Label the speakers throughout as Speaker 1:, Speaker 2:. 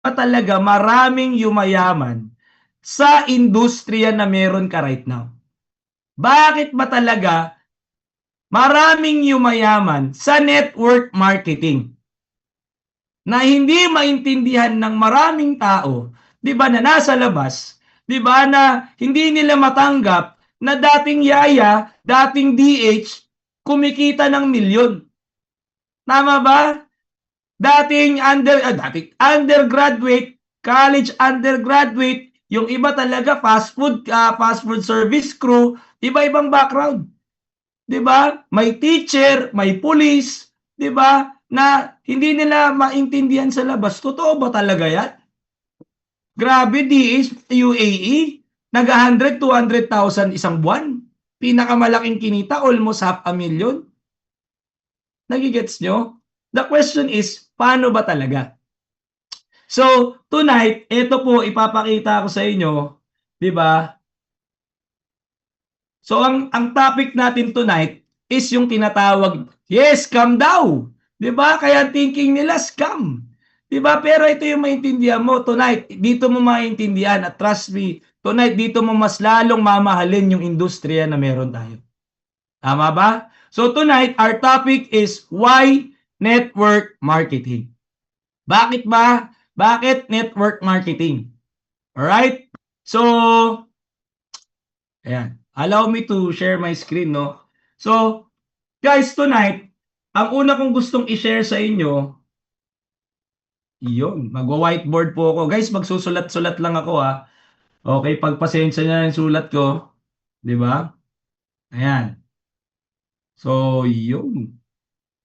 Speaker 1: ba talaga maraming yumayaman sa industriya na meron ka right now? Bakit ba talaga maraming yumayaman sa network marketing na hindi maintindihan ng maraming tao, 'di ba, na nasa labas, 'di ba, na hindi nila matanggap na dating yaya, dating DH, kumikita ng milyon. Tama ba? Dating undergraduate, college undergraduate, yung iba talaga fast food service crew, iba-ibang background. 'Di ba? May teacher, may police, 'di ba? Na hindi nila maintindihan sa labas. Totoo ba talaga 'yan? Grabe, DH, UAE, nag-100, 200,000 isang buwan. Pinakamalaking kinita, almost half a million. Nagigets nyo? The question is, paano ba talaga? So, tonight, ito po, ipapakita ko sa inyo, di ba? So, ang topic natin tonight is yung tinatawag, yes, scam daw. Di ba? Kaya thinking nila, scam. Di ba? Pero ito yung maintindihan mo tonight. Dito mo maintindihan at trust me, tonight dito mo mas lalong mamahalin yung industriya na meron tayo. Tama ba? So tonight, our topic is why network marketing. Bakit ba? Bakit network marketing? Alright? So, ayan. Allow me to share my screen, no? So, guys, tonight, ang una kong gustong i-share sa inyo, iyon, magwa-whiteboard po ako. Guys, magsusulat-sulat lang ako, ha. Okay, pagpasensya niya yung sulat ko. Di ba? Ayan. So, yun.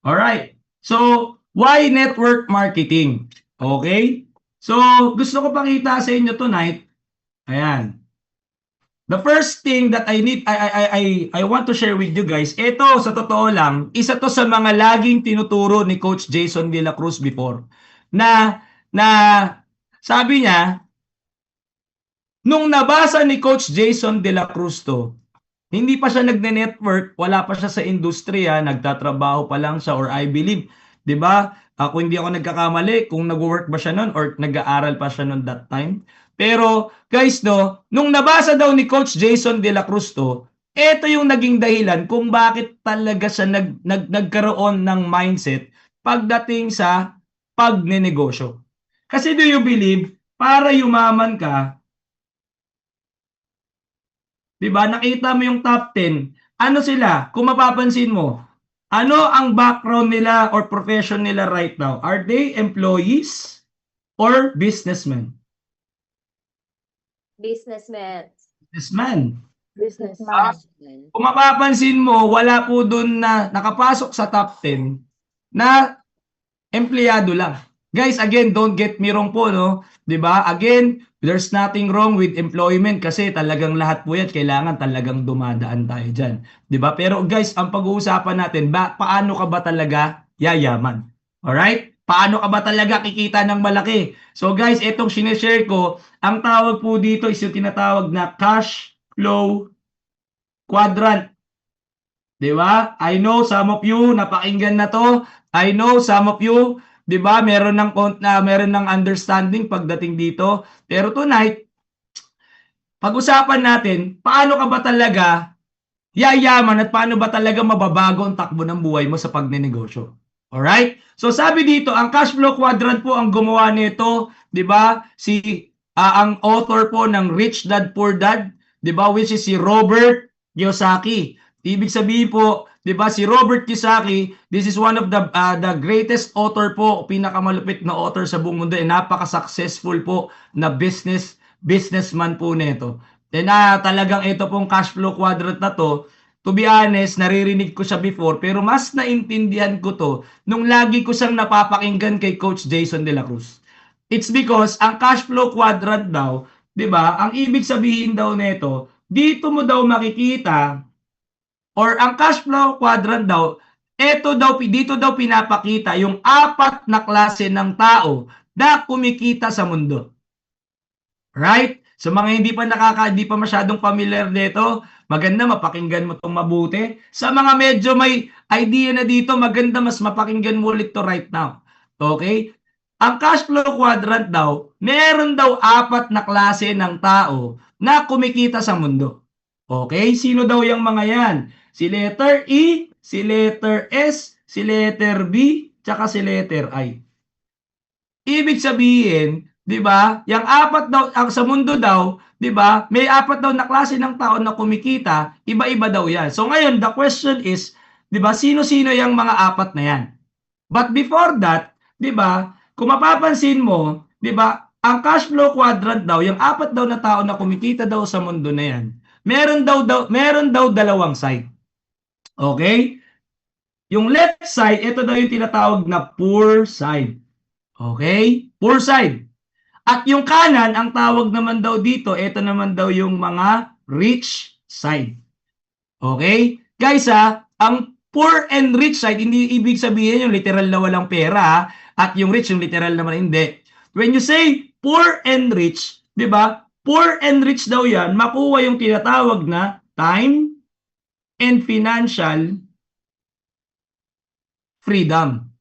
Speaker 1: Alright. So, why network marketing? Okay? So, gusto ko pakita sa inyo tonight. Ayan. The first thing that I want to share with you guys, ito sa totoo lang, isa to sa mga laging tinuturo ni Coach Jason De La Cruz before. Na sabi niya, nung nabasa ni Coach Jason De La Cruz to, hindi pa siya nagne-network, wala pa siya sa industriya, nagtatrabaho pa lang siya or I believe, 'di ba? Ako hindi ako nagkakamali kung nagwo-work ba siya noon or nag-aaral pa siya noon that time. Pero guys, no, nung nabasa daw ni Coach Jason De La Cruz to, ito yung naging dahilan kung bakit talaga siya nagkaroon ng mindset pagdating sa pagnenegosyo. Kasi do you believe, para yumaman ka, 'di ba? Nakita mo yung top 10. Ano sila? Kung mapapansin mo, ano ang background nila or profession nila right now? Are they employees or businessmen?
Speaker 2: Businessman.
Speaker 1: Businessman.
Speaker 3: Businessman.
Speaker 1: Kung mapapansin mo, wala po doon na nakapasok sa top 10 na empleyado lang. Guys, again, don't get me wrong po, no? 'Di ba? Again, there's nothing wrong with employment kasi talagang lahat po 'yan kailangan talagang dumadaan tayo diyan, 'di ba? Pero guys, ang pag-uusapan natin, paano ka ba talaga yayaman? All right? Paano ka ba talaga kikita ng malaki? So guys, itong sineshare ko, ang tawag po dito is yung tinatawag na cash flow quadrant. 'Di ba? I know some of you napakinggan na 'to. I know some of you, 'di ba, meron ng understanding pagdating dito. Pero tonight, pag-usapan natin, paano ka ba talaga yayaman at paano ba talaga mababago ang takbo ng buhay mo sa pagnenegosyo. Alright? So sabi dito, ang cash flow quadrant po ang gumawa nito, 'di ba? Ang author po ng Rich Dad Poor Dad, 'di ba, which is si Robert Kiyosaki. Ibig sabihin po, 'di ba, si Robert Kiyosaki, this is one of the greatest author po, pinakamalupit na author sa buong mundo, napaka-successful po na businessman po nito. Talagang ito pong cash flow quadrant na to be honest, naririnig ko siya before, pero mas naintindihan ko to nung lagi ko siyang napapakinggan kay Coach Jason De La Cruz. It's because ang cash flow quadrant daw, 'di ba? Ang ibig sabihin daw nito, dito mo daw makikita or ang cash flow quadrant daw, dito daw pinapakita yung apat na klase ng tao na kumikita sa mundo. Right? Sa mga hindi pa masyadong familiar nito, maganda mapakinggan mo 'tong mabuti. Sa mga medyo may idea na dito, maganda mas mapakinggan mo ulit 'to right now. Okay? ang cash flow quadrant daw, meron daw 4 na klase ng tao na kumikita sa mundo. Okay? Sino daw yung mga yan? Si letter E, si letter S, si letter B, tsaka si letter I. Ibig sabihin, 'di ba? Yang 4 daw ang sa mundo daw, 'di ba? May 4 daw na klase ng tao na kumikita, iba-iba daw 'yan. So ngayon, the question is, 'di ba, sino-sino yang mga 4 na 'yan? But before that, 'di ba, kung mapapansin mo, 'di ba, ang cash flow quadrant daw, yung 4 daw na tao na kumikita daw sa mundo na 'yan, meron daw dalawang side. Okay? Yung left side, ito daw yung tinatawag na poor side. Okay? Poor side. At yung kanan, ang tawag naman daw dito, ito naman daw yung mga rich side. Okay? Guys ang poor and rich side, hindi ibig sabihin yung literal na walang pera at yung rich yung literal naman hindi. When you say poor and rich, di ba? Poor and rich daw yan, makuha yung tinatawag na time and financial freedom.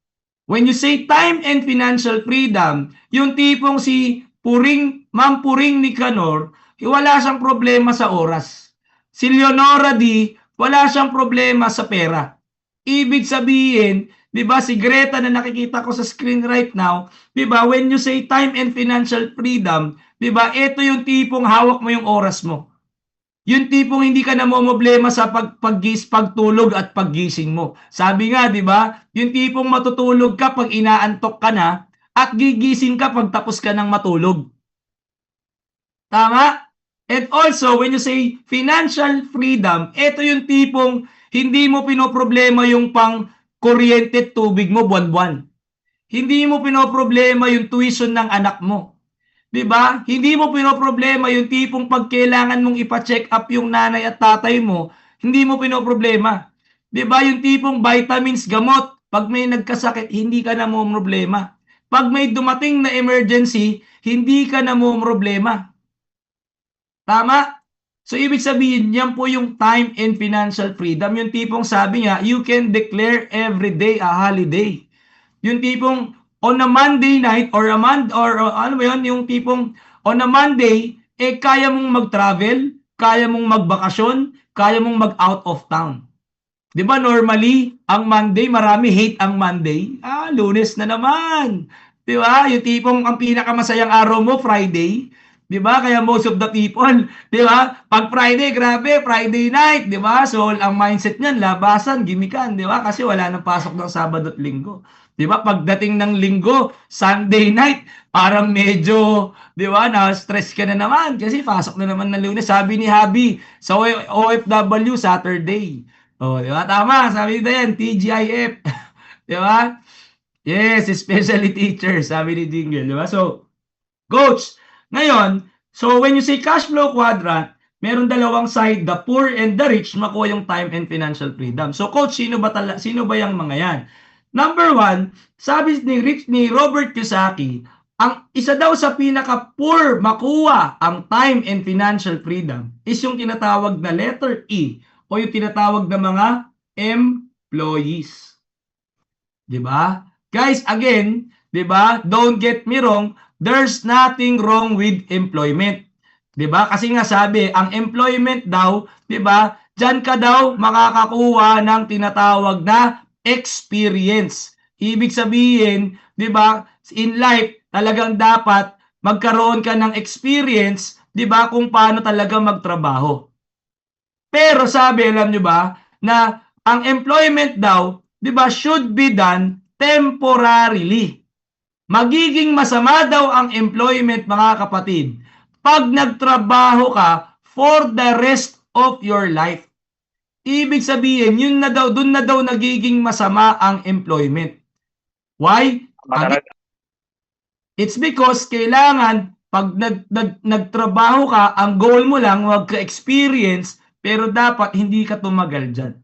Speaker 1: When you say time and financial freedom, yung tipong si Ma'am Puring Nicanor, wala siyang problema sa oras. Si Leonora D, wala siyang problema sa pera. Ibig sabihin, 'di ba, si Greta na nakikita ko sa screen right now, 'di ba, when you say time and financial freedom, 'di ba, ito yung tipong hawak mo yung oras mo. Yung tipong hindi ka namomroblema sa pagtulog at paggising mo. Sabi nga, 'di ba? Yung tipong matutulog ka pag inaantok ka na at gigising ka pag tapos ka ng matulog. Tama? And also, when you say financial freedom, ito yung tipong hindi mo pinoproblema yung pang kuryente tubig mo buwan-buwan. Hindi mo pinoproblema yung tuition ng anak mo. 'Di ba? Hindi mo pinoproblema yung tipong pag kailangan mong ipa-check up yung nanay at tatay mo, hindi mo pinoproblema. 'Di ba? Yung tipong vitamins, gamot, pag may nagkasakit, hindi ka na problema. Pag may dumating na emergency, hindi ka na problema. Tama? So, ibig sabihin, yan po yung time and financial freedom. Yung tipong sabi nga, you can declare every day a holiday. Yung tipong on a Monday night or ano ba yun, yung tipong on a Monday, kaya mong mag-travel, kaya mong magbakasyon, kaya mong mag-out of town. 'Di ba normally, ang Monday, marami hate ang Monday. Lunes na naman. 'Di ba? Yung tipong ang pinakamasayang araw mo, Friday. 'Di ba? Kaya most of the people, 'di ba? Pag Friday, grabe, Friday night, 'di ba? So, ang mindset niyan, labasan, gimikan, 'di ba? Kasi wala nang pasok ng Sabado at Linggo. 'Di ba? Pagdating ng Linggo, Sunday night, parang medyo, 'di ba, na-stress ka na naman kasi pasok na naman ng Lunes. Sabi ni Habi, sa OFW, Saturday. Oh, di ba? Tama, sabi nito yan, TGIF. Di ba? Yes, especially teachers, sabi ni Jingle, di ba? So, coach, ngayon, so when you say cash flow quadrant, meron dalawang side, the poor and the rich, makuha yung time and financial freedom. So, coach, sino ba yung mga yan? Number one, sabi ni Robert Kiyosaki, ang isa daw sa pinaka-poor makuha ang time and financial freedom is yung tinatawag na letter E o yung tinatawag na mga employees. 'Di ba? Guys, again, 'di ba? Don't get me wrong, there's nothing wrong with employment. 'Di ba? Kasi nga sabi, ang employment daw, 'di ba? Diyan ka daw makakakuha ng tinatawag na experience. Ibig sabihin, 'di ba? In life, talagang dapat magkaroon ka ng experience, 'di ba, kung paano talaga magtrabaho. Pero sabi, alam nyo ba, na ang employment daw, di ba, should be done temporarily. Magiging masama daw ang employment, mga kapatid, pag nagtrabaho ka for the rest of your life. Ibig sabihin, yun na daw, dun na daw nagiging masama ang employment. Why? It's because kailangan, pag nagtrabaho ka, ang goal mo lang, wag ka experience, pero dapat hindi ka tumagal dyan.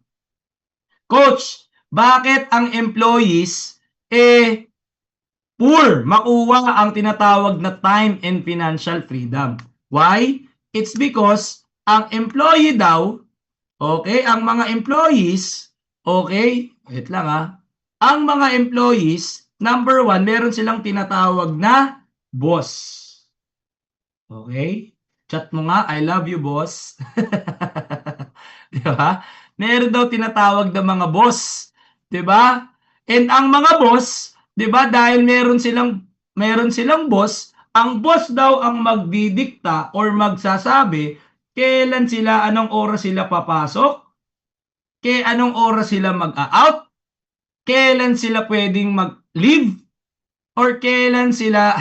Speaker 1: Coach, bakit ang employees poor makuha ang tinatawag na time and financial freedom? Why? It's because ang employee daw, okay, ang mga employees, okay, wait lang ang mga employees, number one, meron silang tinatawag na boss. Okay? Chat mo nga, I love you, boss. Di ba? Meron daw tinatawag na mga boss. Di ba? And ang mga boss, di ba, dahil meron silang boss, ang boss daw ang magdidikta or magsasabi kailan sila, anong oras sila papasok, anong oras sila mag-out, kailan sila pwedeng mag-leave, or kailan sila,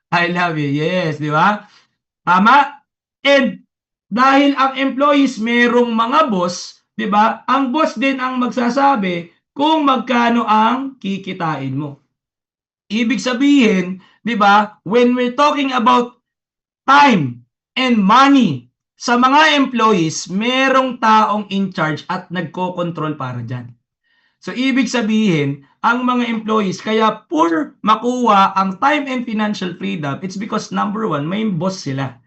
Speaker 1: I love you, yes, di ba? Tama? And dahil ang employees merong mga boss, 'di ba? Ang boss din ang magsasabi kung magkano ang kikitain mo. Ibig sabihin, 'di ba, when we're talking about time and money sa mga employees, merong taong in charge at nagko-control para diyan. So ibig sabihin, ang mga employees kaya poor makuha ang time and financial freedom, it's because number one, may boss sila.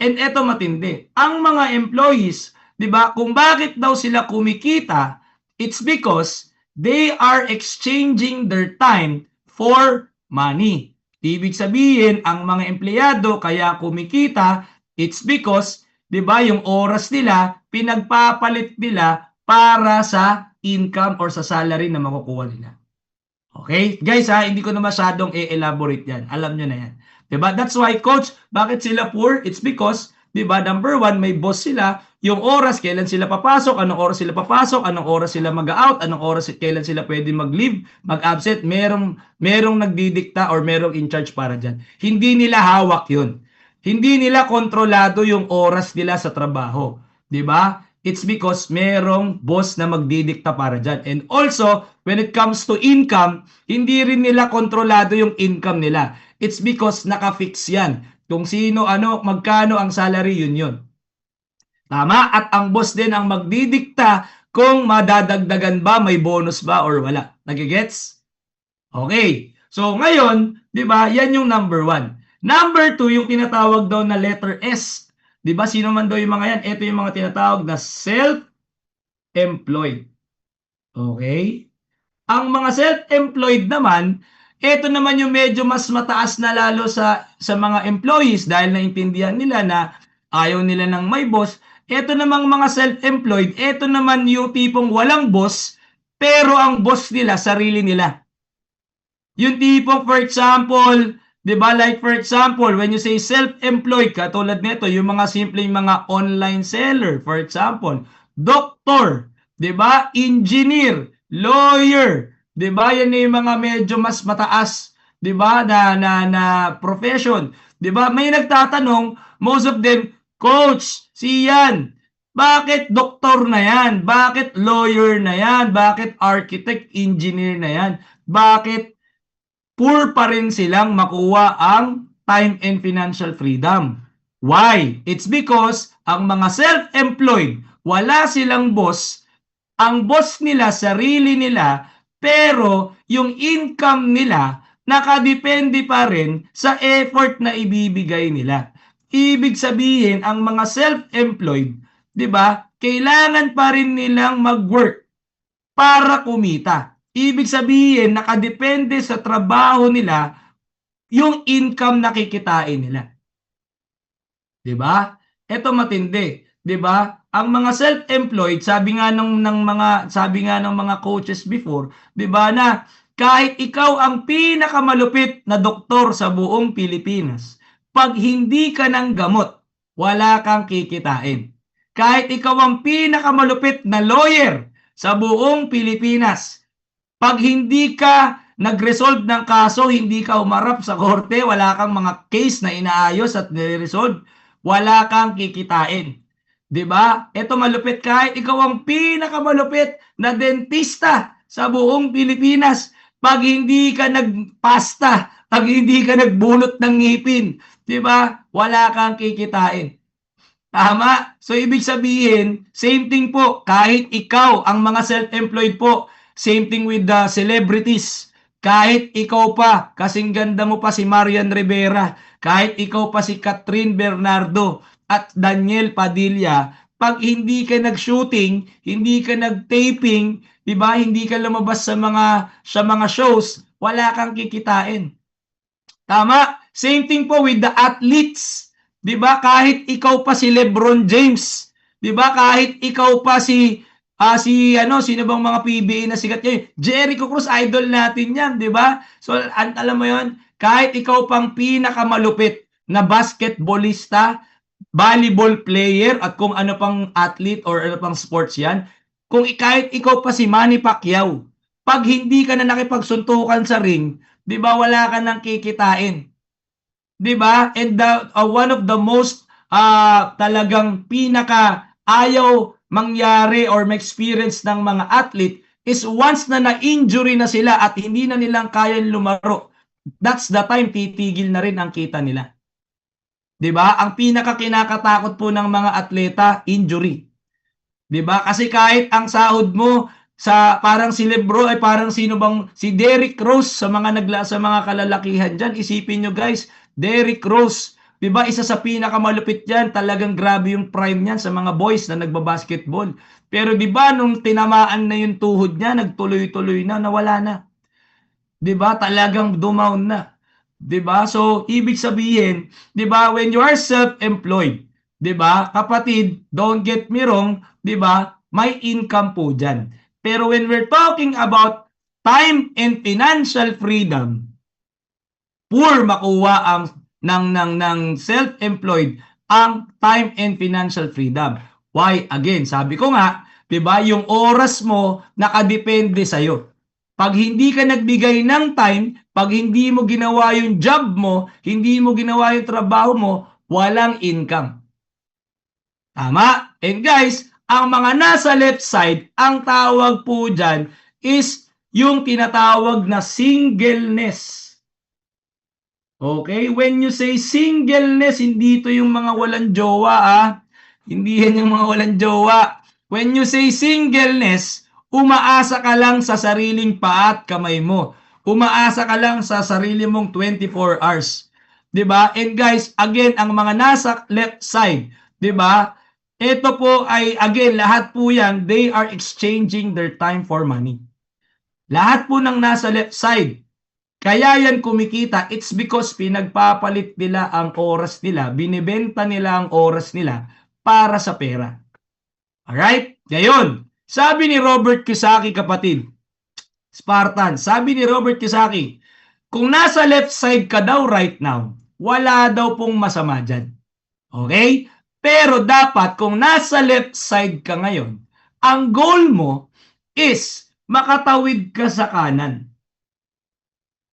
Speaker 1: And eto matindi, ang mga employees, 'di ba, kung bakit daw sila kumikita, it's because they are exchanging their time for money. Ibig sabihin, ang mga empleyado kaya kumikita, it's because, 'di ba, yung oras nila pinagpapalit nila para sa income or sa salary na makukuha nila. Okay? Guys ha, hindi ko na masyadong i-elaborate yan. Alam nyo na yan. Diba? That's why, coach, bakit sila poor? It's because, diba, number one, may boss sila. Yung oras, kailan sila papasok, anong oras sila papasok, anong oras sila mag-out, anong oras, kailan sila pwede mag-leave, mag-absent, merong nagdidikta or merong in charge para dyan. Hindi nila hawak yun. Hindi nila kontrolado yung oras nila sa trabaho. Diba? It's because merong boss na magdidikta para dyan. And also, when it comes to income, hindi rin nila kontrolado yung income nila. It's because naka-fix yan. Kung sino, magkano ang salary, yun. Tama? At ang boss din ang magdidikta kung madadagdagan ba, may bonus ba, or wala. Nagigets? Okay. So, ngayon, di ba, yan yung number one. Number two, yung tinatawag daw na letter S. Di ba, sino man daw yung mga yan? Ito yung mga tinatawag na self-employed. Okay? Ang mga self-employed naman, ito naman yung medyo mas mataas na lalo sa mga employees dahil naintindihan nila na ayaw nila ng may boss. Ito namang mga self-employed, ito naman yung tipong walang boss, pero ang boss nila, sarili nila. Yung tipong, for example, diba, like for example, when you say self-employed, katulad nito, yung mga simpleng mga online seller, for example, doctor, diba, engineer, lawyer, diba, yan yung mga medyo mas mataas, diba, na profession. Diba, may nagtatanong, most of them, coach, siyan, bakit doktor na yan? Bakit lawyer na yan? Bakit architect, engineer na yan? Bakit poor pa rin silang makuha ang time and financial freedom? Why? It's because ang mga self-employed, wala silang boss. Ang boss nila, sarili nila, pero yung income nila, nakadepende pa rin sa effort na ibibigay nila. Ibig sabihin, ang mga self-employed, di ba, kailangan pa rin nilang mag-work para kumita. Ibig sabihin, nakadepende sa trabaho nila yung income na kikitain nila. 'Di ba? Ito matindi, 'di ba? Ang mga self-employed, sabi nga ng mga coaches before, 'di ba, na kahit ikaw ang pinakamalupit na doktor sa buong Pilipinas, pag hindi ka ng gamot, wala kang kikitain. Kahit ikaw ang pinakamalupit na lawyer sa buong Pilipinas, pag hindi ka nag-resolve ng kaso, hindi ka umarap sa korte, wala kang mga case na inaayos at nire-resolve, wala kang kikitain. 'Di ba? Ito malupit, kahit ikaw ang pinakamalupit na dentista sa buong Pilipinas, pag hindi ka nagpasta, pag hindi ka nagbunot ng ngipin, 'di ba? Wala kang kikitain. Tama? So ibig sabihin, same thing po, kahit ikaw ang mga self-employed po, same thing with the celebrities. Kahit ikaw pa, kasing ganda mo pa si Marian Rivera, kahit ikaw pa si Catherine Bernardo at Daniel Padilla, pag hindi ka nag-shooting, hindi ka nag-taping, 'di ba? Hindi ka lumabas sa mga shows, wala kang kikitain. Tama? Same thing po with the athletes. 'Di ba? Kahit ikaw pa si LeBron James, 'di ba? Kahit ikaw pa sino bang mga PBA na sikat ngayon? Jericho Cruz, idol natin 'yan, 'di ba? So alam mo 'yon, kahit ikaw pang pinakamalupit na basketballista, volleyball player at kung ano pang athlete or ano pang sports 'yan, kahit ikaw pa si Manny Pacquiao, pag hindi ka na nakipagsuntukan sa ring, 'di ba, wala ka nang kikitain. 'Di ba? And one of the most talagang pinaka ayaw mangyari or ma-experience ng mga athlete is once na na-injury na sila at hindi na nilang kayang lumaro, that's the time titigil na rin ang kita nila. 'Di ba? Ang pinaka kinakatakot po ng mga atleta, injury. 'Di ba? Kasi kahit ang sahod mo sa parang si Lebron ay parang sino bang si Derrick Rose sa mga kalalakihan diyan, isipin niyo guys, Derrick Rose, 'di ba? Isa sa pinakamalupit diyan, talagang grabe yung prime niyan sa mga boys na nagba-basketball. Pero 'di ba nung tinamaan na yung tuhod niya, nagtuloy-tuloy na, nawala na. 'Di ba? Talagang dumaon na. 'Di ba? So, ibig sabihin, 'di ba, when you are self-employed, 'di ba? Kapatid, don't get me wrong, 'di ba? May income po diyan. Pero when we're talking about time and financial freedom, poor makuha ang ng self-employed ang time and financial freedom. Why? Again, sabi ko nga, 'di ba, yung oras mo nakadepende sa iyo. Pag hindi ka nagbigay ng time, pag hindi mo ginawa yung job mo, hindi mo ginawa yung trabaho mo, walang income. Tama? And guys, ang mga nasa left side, ang tawag po dyan is yung tinatawag na singleness. Okay? When you say singleness, hindi ito yung mga walang jowa, Hindi yan yung mga walang jowa. When you say singleness, umaasa ka lang sa sariling paa at kamay mo. Umaasa ka lang sa sarili mong 24 hours. 'Di ba? And guys, again, ang mga nasa left side, 'di ba? Ito po ay again, lahat po 'yan, they are exchanging their time for money. Lahat po ng nasa left side, kaya yan kumikita, it's because pinagpapalit nila ang oras nila, binibenta nila ang oras nila para sa pera. Alright? Ngayon, sabi ni Robert Kiyosaki, kapatid, Spartan, sabi ni Robert Kiyosaki, kung nasa left side ka daw right now, wala daw pong masama dyan. Okay? Pero dapat kung nasa left side ka ngayon, ang goal mo is makatawid ka sa kanan.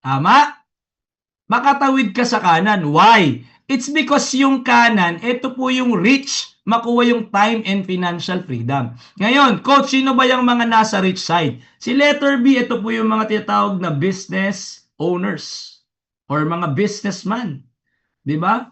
Speaker 1: Tama? Makatawid ka sa kanan. Why? It's because yung kanan, ito po yung rich, makuha yung time and financial freedom. Ngayon, coach, sino ba yung mga nasa rich side? Si letter B, ito po yung mga tinatawag na business owners or mga businessman. Di ba?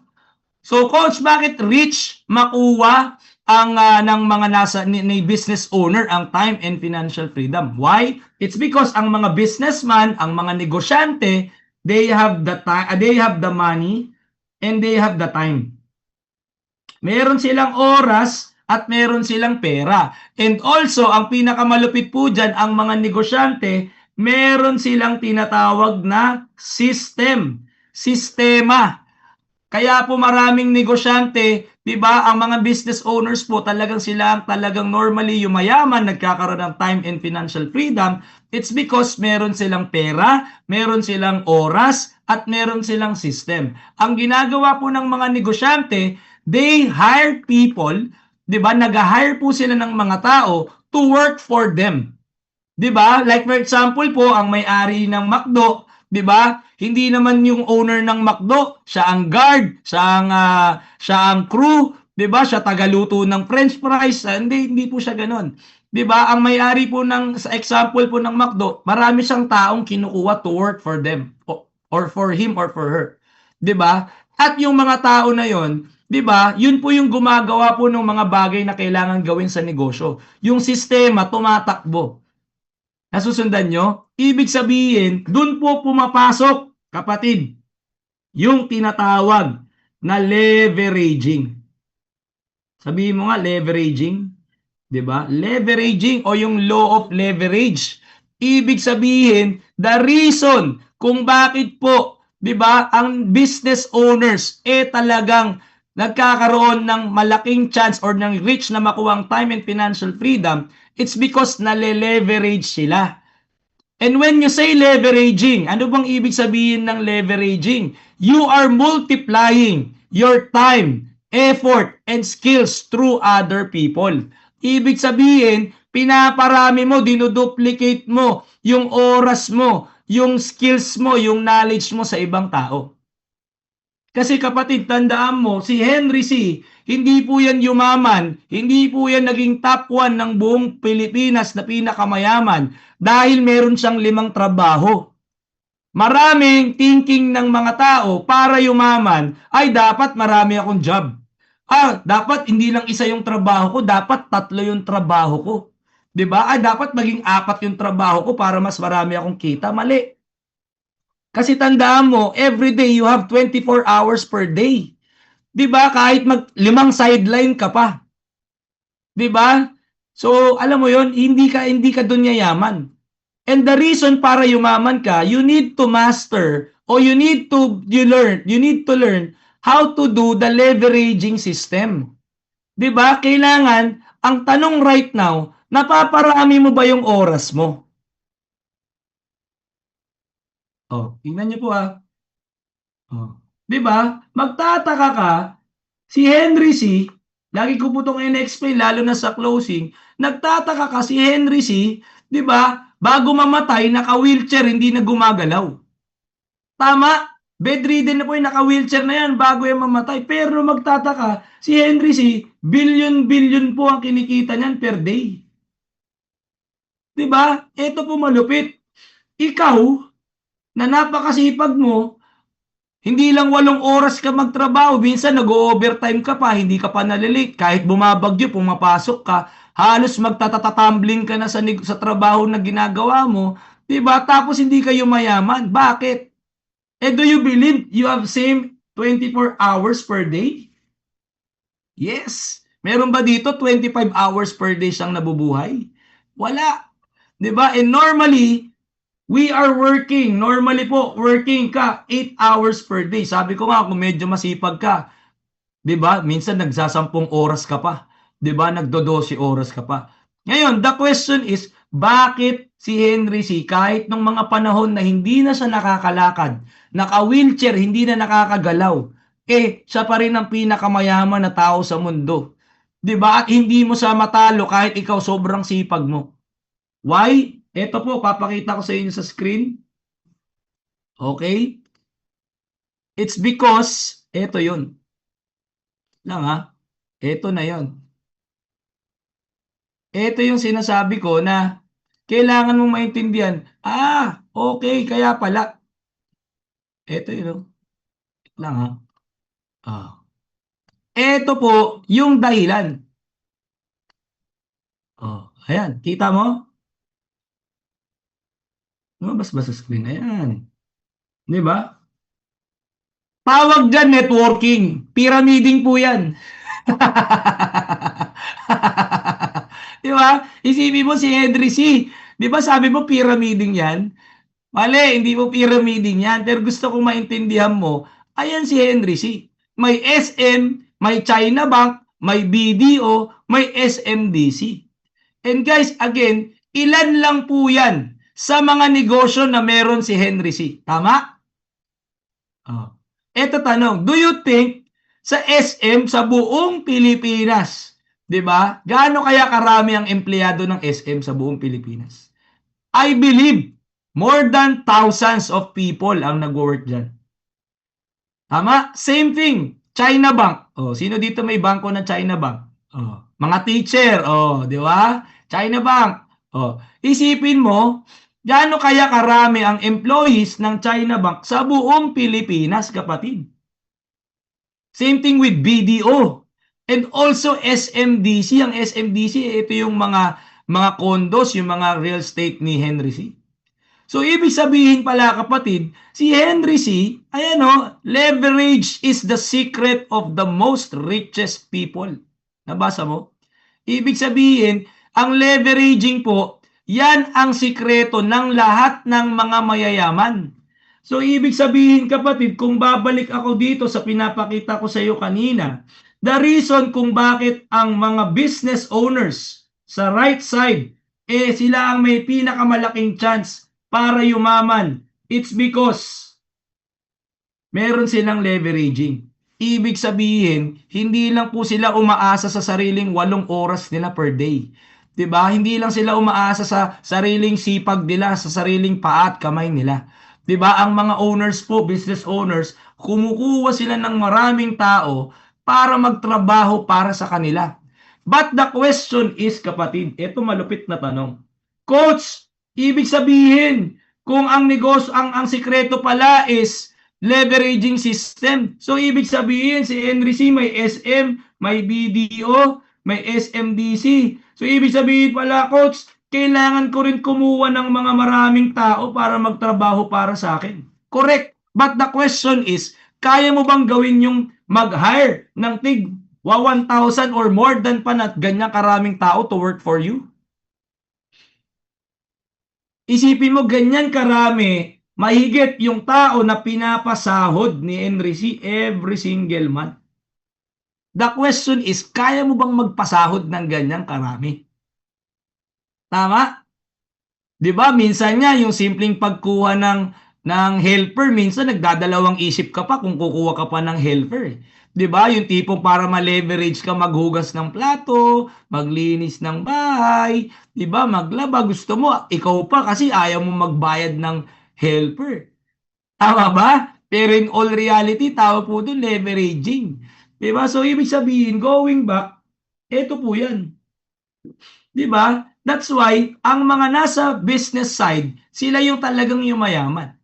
Speaker 1: So, coach, bakit rich makuha ang ng mga nasa ni business owner ang time and financial freedom? Why? It's because ang mga businessman, ang mga negosyante, they have the money and they have the time. Meron silang oras at meron silang pera. And also, ang pinakamalupit po dyan, ang mga negosyante, meron silang tinatawag na sistema. Kaya po maraming negosyante, 'di ba, ang mga business owners po talagang normally yung mayaman nagkakaroon ng time and financial freedom. It's because meron silang pera, meron silang oras, at meron silang system. Ang ginagawa po ng mga negosyante, they hire people, 'di ba? Nag-hire po sila ng mga tao to work for them. 'Di ba? Like for example po, ang may-ari ng McDo, 'di ba? Hindi naman yung owner ng McDo, siya ang guard, siya ang crew, 'di ba? Siya tagaluto ng french fries. Hindi po siya ganoon. 'Di ba? Ang may-ari po sa example po ng McDo, marami siyang taong kinukuha to work for them or for him or for her. 'Di ba? At yung mga tao na 'yon, 'di ba? Yun po yung gumagawa po ng mga bagay na kailangan gawin sa negosyo. Yung sistema tumatakbo. Nasusundan nyo? Ibig sabihin, dun po pumapasok, kapatid, yung tinatawag na leveraging. Sabihin mo nga, leveraging. 'Di ba? Leveraging o yung law of leverage. Ibig sabihin, the reason kung bakit po, 'di ba, ang business owners talagang nagkakaroon ng malaking chance or ng rich na makuha ang time and financial freedom, it's because nale-leverage sila. And when you say leveraging, ano bang ibig sabihin ng leveraging? You are multiplying your time, effort, and skills through other people. Ibig sabihin, pinaparami mo, dinuduplicate mo yung oras mo, yung skills mo, yung knowledge mo sa ibang tao. Kasi kapatid, tandaan mo, si Henry C., hindi po yan yumaman, hindi po yan naging top 1 ng buong Pilipinas na pinakamayaman dahil meron siyang 5 trabaho. Maraming thinking ng mga tao para yumaman ay dapat marami akong job. Dapat hindi lang isa yung trabaho ko, dapat 3 yung trabaho ko. 'Di ba? Dapat maging 4 yung trabaho ko para mas marami akong kita. Mali. Kasi tandaan mo, every day you have 24 hours per day. 'Di ba? Kahit 5 sideline ka pa. 'Di ba? So, alam mo 'yon, hindi ka doon yayaman. And the reason para yumaman ka, you need to master or you need to learn how to do the leveraging system. 'Di ba? Kailangan ang tanong right now, napaparami mo ba yung oras mo? Tingnan niyo po Oh. 'Di ba? Magtataka ka, si Henry C., lagi ko po 'tong ine-explain lalo na sa closing, nagtataka ka si Henry C., 'di ba? Bago mamatay, naka-wheelchair, hindi na gumagalaw. Tama? Bedridden na po yung naka-wheelchair na yan bago yan mamatay. Pero magtataka, si Henry C., billion-billion po ang kinikita niyan per day. 'Di ba? Ito po malupit. Ikaw, na napakasipag mo, hindi lang 8 oras ka magtrabaho, minsan nag-o-overtime ka pa, hindi ka pa nalilate. Kahit bumabagyo, pumapasok ka, halos magtatatumbling ka na sa trabaho na ginagawa mo, 'di ba? Tapos hindi kayo mayaman. Bakit? Do you believe you have same 24 hours per day? Yes. Meron ba dito 25 hours per day siyang nabubuhay? Wala. 'Di ba? And normally, we are working. Normally po, working ka 8 hours per day. Sabi ko nga, kung medyo masipag ka, 'di ba? Minsan nagsasampung oras ka pa. 'Di ba? Nagdo-12 oras ka pa. Ngayon, the question is, bakit si Henry C., kahit nung mga panahon na hindi na siya nakakalakad, naka-wheelchair, hindi na nakakagalaw, siya pa rin ang pinakamayaman na tao sa mundo. 'Di ba? At hindi mo siya matalo kahit ikaw sobrang sipag mo. Why? Ito po, papakita ko sa inyo sa screen. Okay? It's because, ito yun. Lang ito na yun. Ito yung sinasabi ko na kailangan mong maintindihan. Okay, kaya pala. Ito yun. Lang Ito po yung dahilan. Ayan, kita mo? Lumabas ba sa screen? Ayan. Di ba? Tawag dyan networking. Pyramiding po yan. Di ba? Isipin mo si Henry C. Di ba sabi mo pyramiding yan? Mali, hindi mo pyramiding yan. Pero gusto kong maintindihan mo, ayan si Henry C. May SM, may China Bank, may BDO, may SMDC. And guys, again, ilan lang po yan sa mga negosyo na meron si Henry C. Tama? Ito tanong, do you think sa SM sa buong Pilipinas, 'di ba? Gaano kaya karami ang empleyado ng SM sa buong Pilipinas? I believe more than thousands of people ang nagwo-work diyan. Tama? Same thing, China Bank. Sino dito may bangko ng China Bank? Mga teacher, 'di ba? China Bank. Isipin mo, gaano kaya karami ang employees ng China Bank sa buong Pilipinas, kapatid? Same thing with BDO. And also SMDC. Ang SMDC, ito yung mga condos, yung mga real estate ni Henry C. So, ibig sabihin pala, kapatid, si Henry C., leverage is the secret of the most richest people. Nabasa mo? Ibig sabihin, ang leveraging po, yan ang sikreto ng lahat ng mga mayayaman. So, ibig sabihin kapatid, kung babalik ako dito sa pinapakita ko sa iyo kanina, the reason kung bakit ang mga business owners sa right side, sila ang may pinakamalaking chance para yumaman. It's because meron silang leveraging. Ibig sabihin, hindi lang po sila umaasa sa sariling 8 oras nila per day. 'Di ba? Hindi lang sila umaasa sa sariling sipag nila, sa sariling paa at kamay nila. 'Di ba? Ang mga owners po, business owners, kumukuha sila ng maraming tao para magtrabaho para sa kanila. But the question is, kapatid, ito malupit na tanong. Coach, ibig sabihin, kung ang negosyo, ang sikreto pala is leveraging system. So, ibig sabihin, si Henry C. may SM, may BDO, may SMDC. So, ibig sabihin pala, coach, kailangan ko rin kumuha ng mga maraming tao para magtrabaho para sa akin. Correct. But the question is, kaya mo bang gawin yung mag-hire ng tig 1,000 or more than pa na ganyan karaming tao to work for you? Isipin mo, ganyan karami, mahigit yung tao na pinapasahod ni Henry C. every single month. The question is, kaya mo bang magpasahod ng ganyang karami? Tama? 'Di ba? Minsan nga yung simpleng pagkuha ng helper, minsan nagdadalawang isip ka pa kung kukuha ka pa ng helper. 'Di ba? Yung tipong para ma-leverage ka maghugas ng plato, maglinis ng bahay, 'di ba? Maglaba, gusto mo ikaw pa kasi ayaw mo magbayad ng helper. Tama ba? Pero in all reality, tawag po doon leveraging. 'Di ba? So ibig sabihin, going back, eto po 'yan. 'Di ba? That's why ang mga nasa business side, sila yung talagang yumayaman.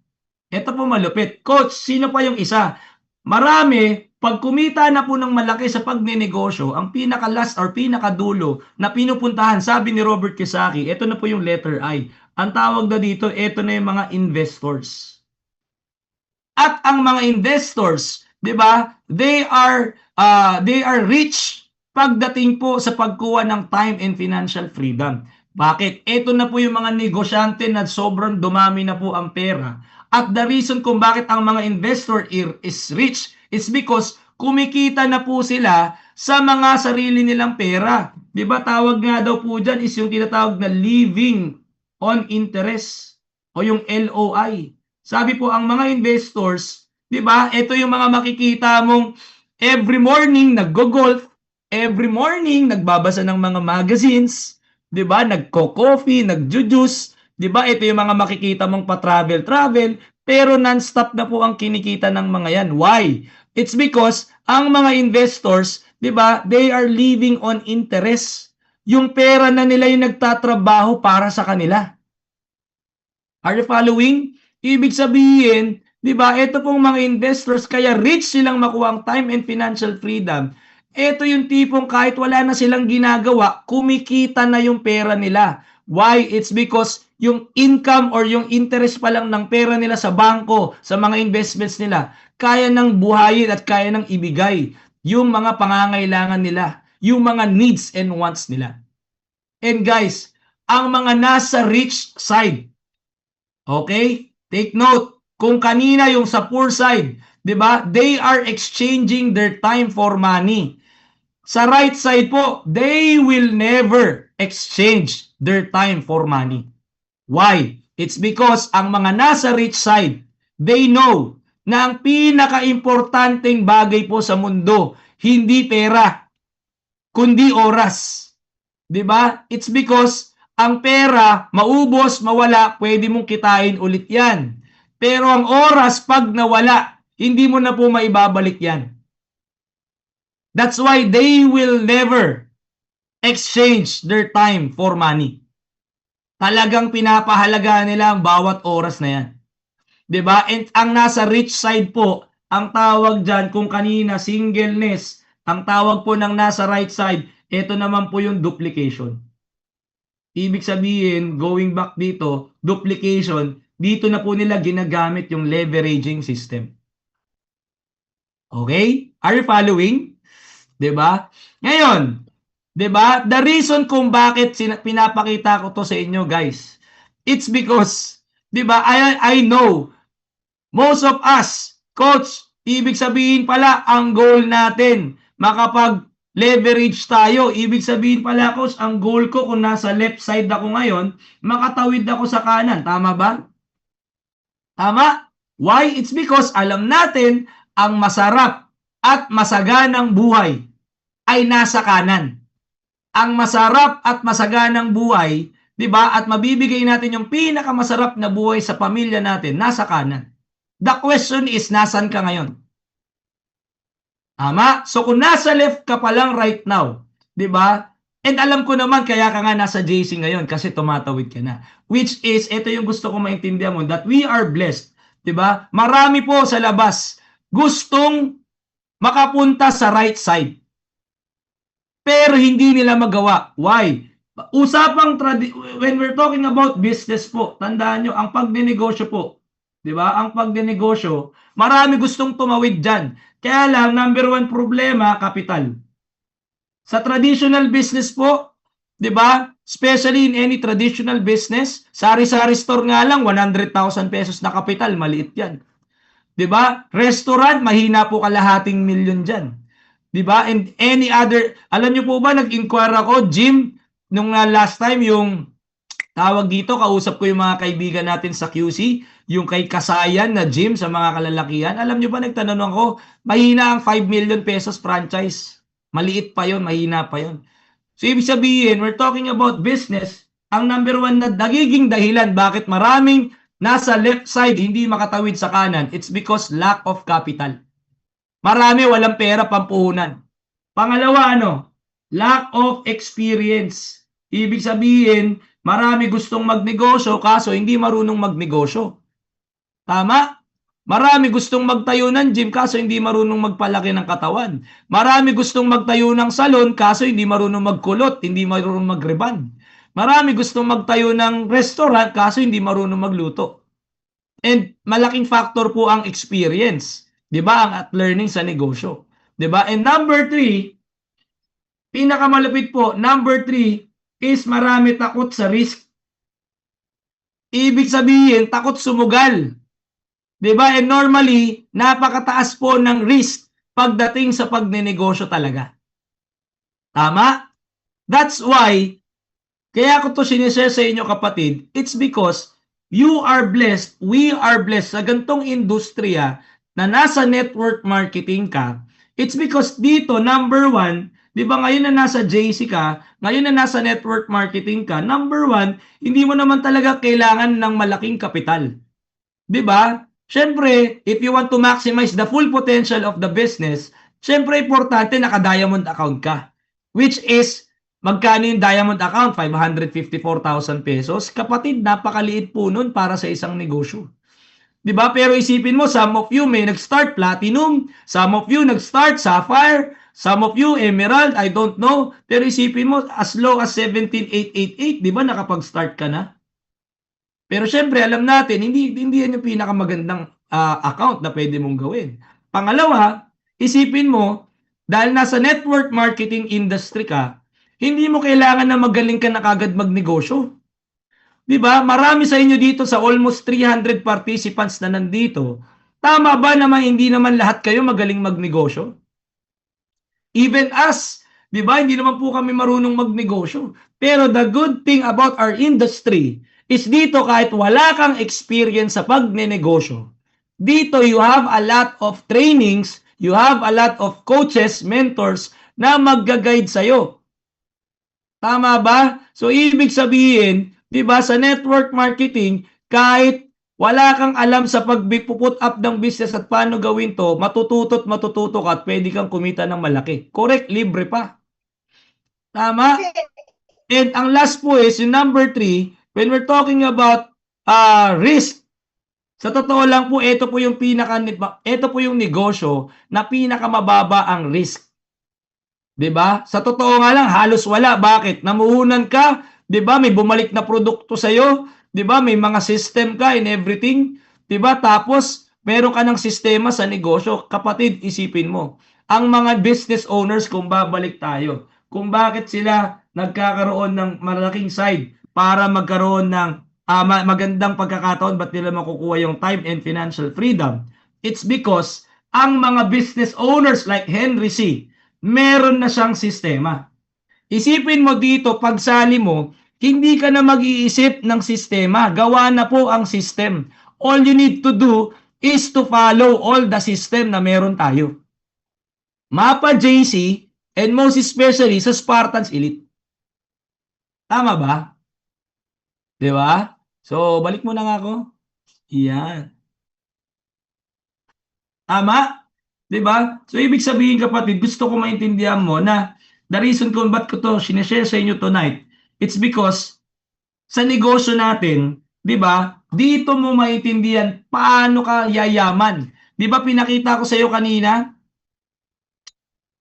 Speaker 1: Ito po malupit. Coach, sino pa yung isa? Marami, pag kumita na po ng malaki sa pagnenegosyo, ang pinaka-last or pinakadulo na pinupuntahan, sabi ni Robert Kiyosaki, ito na po yung letter I. Ang tawag na dito, ito na yung mga investors. At ang mga investors, 'di ba? They are rich pagdating po sa pagkuha ng time and financial freedom. Bakit? Ito na po yung mga negosyante na sobrang dumami na po ang pera. At the reason kung bakit ang mga investor is rich is because kumikita na po sila sa mga sarili nilang pera. 'Di ba? Tawag nga daw po diyan is yung tinatawag na living on interest o yung LOI. Sabi po ang mga investors, 'di ba? Ito yung mga makikita mong every morning naggo-golf, every morning nagbabasa ng mga magazines, 'di ba? Nagko-coffee, nagju-juice, 'di ba? Ito yung mga makikita mong pa-travel, pero non-stop na po ang kinikita ng mga 'yan. Why? It's because ang mga investors, 'di ba? They are living on interest. Yung pera na nila yung nagtatrabaho para sa kanila. Are you following? Ibig sabihin, 'di ba? Ito pong mga investors kaya rich silang makuha ang time and financial freedom. Ito yung tipong kahit wala na silang ginagawa, kumikita na yung pera nila. Why? It's because yung income or yung interest pa lang ng pera nila sa bangko, sa mga investments nila, kaya nang buhayin at kaya nang ibigay yung mga pangangailangan nila, yung mga needs and wants nila. And guys, ang mga nasa rich side, okay? Take note, kung kanina yung sa poor side, 'di ba? They are exchanging their time for money. Sa right side po, they will never exchange their time for money. Why? It's because ang mga nasa rich side, they know na ang pinaka-importanteng bagay po sa mundo, hindi pera, kundi oras. 'Di ba? It's because ang pera, maubos, mawala, pwede mong kitain ulit 'yan. Pero ang oras pag nawala, hindi mo na po maibabalik 'yan. That's why they will never exchange their time for money. Talagang pinapahalagaan nila ang bawat oras na 'yan. 'Di ba? And ang nasa rich side po, ang tawag diyan kung kanina singleness, ang tawag po ng nasa right side, ito naman po yung duplication. Ibig sabihin, going back dito, duplication, dito na po nila ginagamit yung leveraging system. Okay? Are you following? 'Di ba? Ngayon, 'di ba? The reason kung bakit pinapakita ko 'to sa inyo, guys, it's because 'di ba? I know Most of us, coach, ibig sabihin pala, ang goal natin, makapag-leverage tayo. Ibig sabihin pala, coach, ang goal ko kung nasa left side ako ngayon, makatawid ako sa kanan. Tama ba? Tama? Why? It's because alam natin ang masarap at masaganang buhay ay nasa kanan. Ang masarap at masaganang buhay, 'di ba? At mabibigay natin yung pinakamasarap na buhay sa pamilya natin nasa kanan. The question is, nasan ka ngayon? Tama? So kung nasa left ka pa lang right now, 'di ba? And alam ko naman kaya ka nga nasa JC ngayon kasi tumatawid ka na. Which is, ito yung gusto ko maintindihan mo, that we are blessed. 'Di ba? Marami po sa labas gustong makapunta sa right side. Pero hindi nila magawa. Why? When we're talking about business po, tandaan nyo, ang pagdinegosyo po, di ba? Ang pagdinegosyo, marami gustong tumawid dyan. Kaya lang, number one problema, kapital. Sa traditional business po, di ba? Especially in any traditional business, sari-sari store nga lang, 100,000 pesos na kapital, maliit yan. Di ba? Restaurant, mahina po kalahating milyon dyan. Diba? And any other, alam nyo po ba, nag-inquire ako, Jim, nung last time, yung tawag dito, kausap ko yung mga kaibigan natin sa QC, yung kay Kasayan na Jim sa mga kalalakihan. Alam nyo ba, nagtanong ako, mahina ang 5 million pesos franchise. Maliit pa yon, mahina pa yon. So, ibig sabihin, we're talking about business, ang number one na nagiging dahilan bakit maraming nasa left side hindi makatawid sa kanan, it's because lack of capital. Marami walang pera pampuhunan. Pangalawa, lack of experience. Ibig sabihin, marami gustong magnegosyo kaso hindi marunong magnegosyo. Tama? Marami gustong magtayo ng gym kaso hindi marunong magpalaki ng katawan. Marami gustong magtayo ng salon kaso hindi marunong magkulot, hindi marunong magreban. Marami gustong magtayo ng restaurant kaso hindi marunong magluto. And malaking factor po ang experience. 'Di ba? Ang at learning sa negosyo. 'Di ba? And number 3, pinakamalupit po, number 3 is marami takot sa risk. Ibig sabihin, takot sumugal. 'Di ba? And normally, napakataas po ng risk pagdating sa pagnenegosyo talaga. Tama? That's why, kaya ko to sinishare sa inyo kapatid, it's because you are blessed, we are blessed sa gantong industriya na nasa network marketing ka. It's because dito, number one, di ba ngayon na nasa JC ka, ngayon na nasa network marketing ka, number one, hindi mo naman talaga kailangan ng malaking kapital. Di ba? Siyempre, if you want to maximize the full potential of the business, siyempre, importante naka-diamond account ka. Which is, magkano yung diamond account? 554,000 pesos. Kapatid, napakaliit po nun para sa isang negosyo. Diba? Pero isipin mo, some of you may nag-start platinum, some of you nag-start sapphire, some of you emerald, I don't know. Pero isipin mo, as low as 17,888, di ba nakapag-start ka na? Pero syempre, alam natin, hindi yan yung pinakamagandang account na pwede mong gawin. Pangalawa, isipin mo, dahil nasa network marketing industry ka, hindi mo kailangan na magaling ka na kagad magnegosyo. Diba? Marami sa inyo dito sa almost 300 participants na nandito. Tama ba naman hindi naman lahat kayo magaling magnegosyo? Even us, diba? Hindi naman po kami marunong magnegosyo. Pero the good thing about our industry is dito kahit wala kang experience sa pagnenegosyo, dito you have a lot of trainings, you have a lot of coaches, mentors na mag-guide sa'yo. Tama ba? So, ibig sabihin, diba, sa network marketing, kahit wala kang alam sa pag-put up ng business at paano gawin to, matututo ka at pwede kang kumita ng malaki. Correct, libre pa. Tama? And ang last po is, yung number 3, when we're talking about risk, sa totoo lang po, ito po yung negosyo na pinakamababa ang risk. Diba? Sa totoo nga lang, halos wala. Bakit? Namuhunan ka, 'di ba? May bumalik na produkto sa iyo, 'di ba? May mga system ka and everything, 'di ba? Tapos meron ka ng sistema sa negosyo. Kapatid, isipin mo. Ang mga business owners, kung babalik tayo, kung bakit sila nagkakaroon ng malaking side para magkaroon ng magandang pagkakataon ba't nila makukuha yung time and financial freedom? It's because ang mga business owners like Henry C, meron na siyang sistema. Isipin mo dito, pagsali mo, hindi ka na mag-iisip ng sistema. Gawa na po ang system. All you need to do is to follow all the system na meron tayo. Mapa JC, and most especially sa Spartans Elite. Tama ba? Di ba? So, balik mo na nga ako. Yan. Tama? Di ba? So, ibig sabihin kapatid, gusto ko maintindihan mo na the reason kung ba't ko to sinishare sa inyo tonight, it's because sa negosyo natin, di ba, dito mo maintindihan paano ka yayaman. Di ba pinakita ko sa iyo kanina?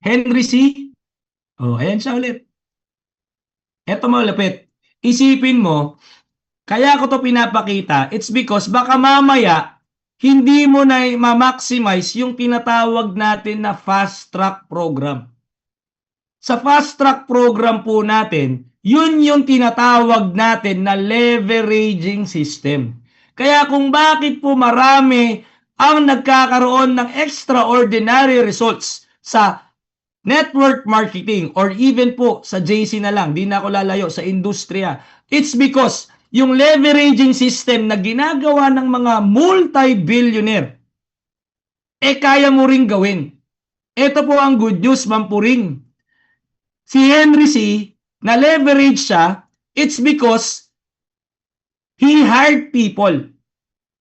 Speaker 1: Henry C. Oh, ayan siya ulit. Eto malapit. Isipin mo, kaya ko to pinapakita, it's because baka mamaya, hindi mo na ma-maximize yung tinatawag natin na fast track program. Sa fast track program po natin, yun yung tinatawag natin na leveraging system. Kaya kung bakit po marami ang nagkakaroon ng extraordinary results sa network marketing or even po sa JC na lang, di na ako lalayo sa industriya. It's because yung leveraging system na ginagawa ng mga multi-billionaire, kaya mo ring gawin. Ito po ang good news, Ma'am Puring. Si Henry C, na leverage siya, it's because he hired people.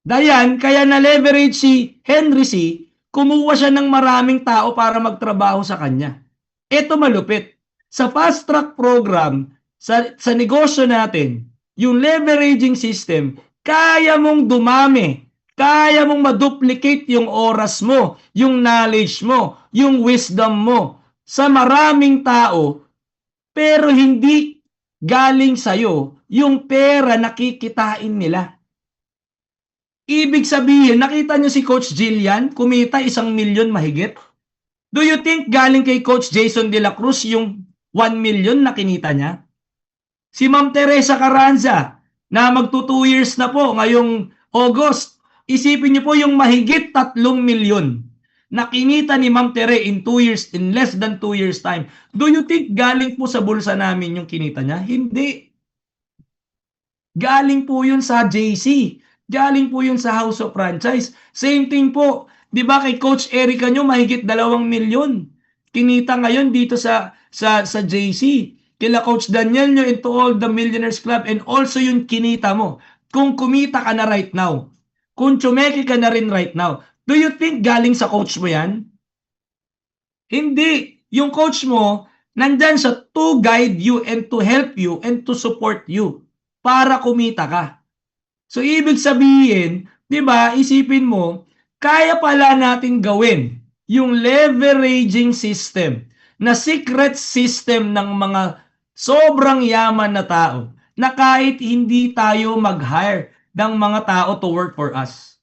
Speaker 1: Dayan, kaya na leverage si Henry C, kumuha siya ng maraming tao para magtrabaho sa kanya. Ito malupit. Sa fast track program, sa negosyo natin, yung leveraging system, kaya mong dumami, kaya mong maduplicate yung oras mo, yung knowledge mo, yung wisdom mo sa maraming tao, pero hindi galing sa'yo yung pera na kikitain nila. Ibig sabihin, nakita nyo si Coach Jillian, kumita 1,000,000 mahigit. Do you think galing kay Coach Jason De La Cruz yung 1,000,000 na kinita niya? Si Ma'am Teresa Carranza, na magto 2 years na po ngayong August, isipin niyo po yung mahigit 3,000,000 na kinita ni Ma'am Tere in 2 years, in less than 2 years time. Do you think galing po sa bulsa namin yung kinita niya? Hindi. Galing po yun sa JC. Galing po yun sa House of Franchise. Same thing po. Di ba kay Coach Erica nyo, mahigit 2,000,000. Kinita ngayon dito sa JC. Kila Coach Daniel nyo into all the Millionaires Club and also yung kinita mo. Kung kumita ka na right now, kung tsumeki ka na rin right now, do you think galing sa coach mo yan? Hindi. Yung coach mo, nandyan siya to guide you and to help you and to support you para kumita ka. So, ibig sabihin, di ba, isipin mo, kaya pala natin gawin yung leveraging system na secret system ng mga sobrang yaman na tao na kahit hindi tayo mag-hire ng mga tao to work for us.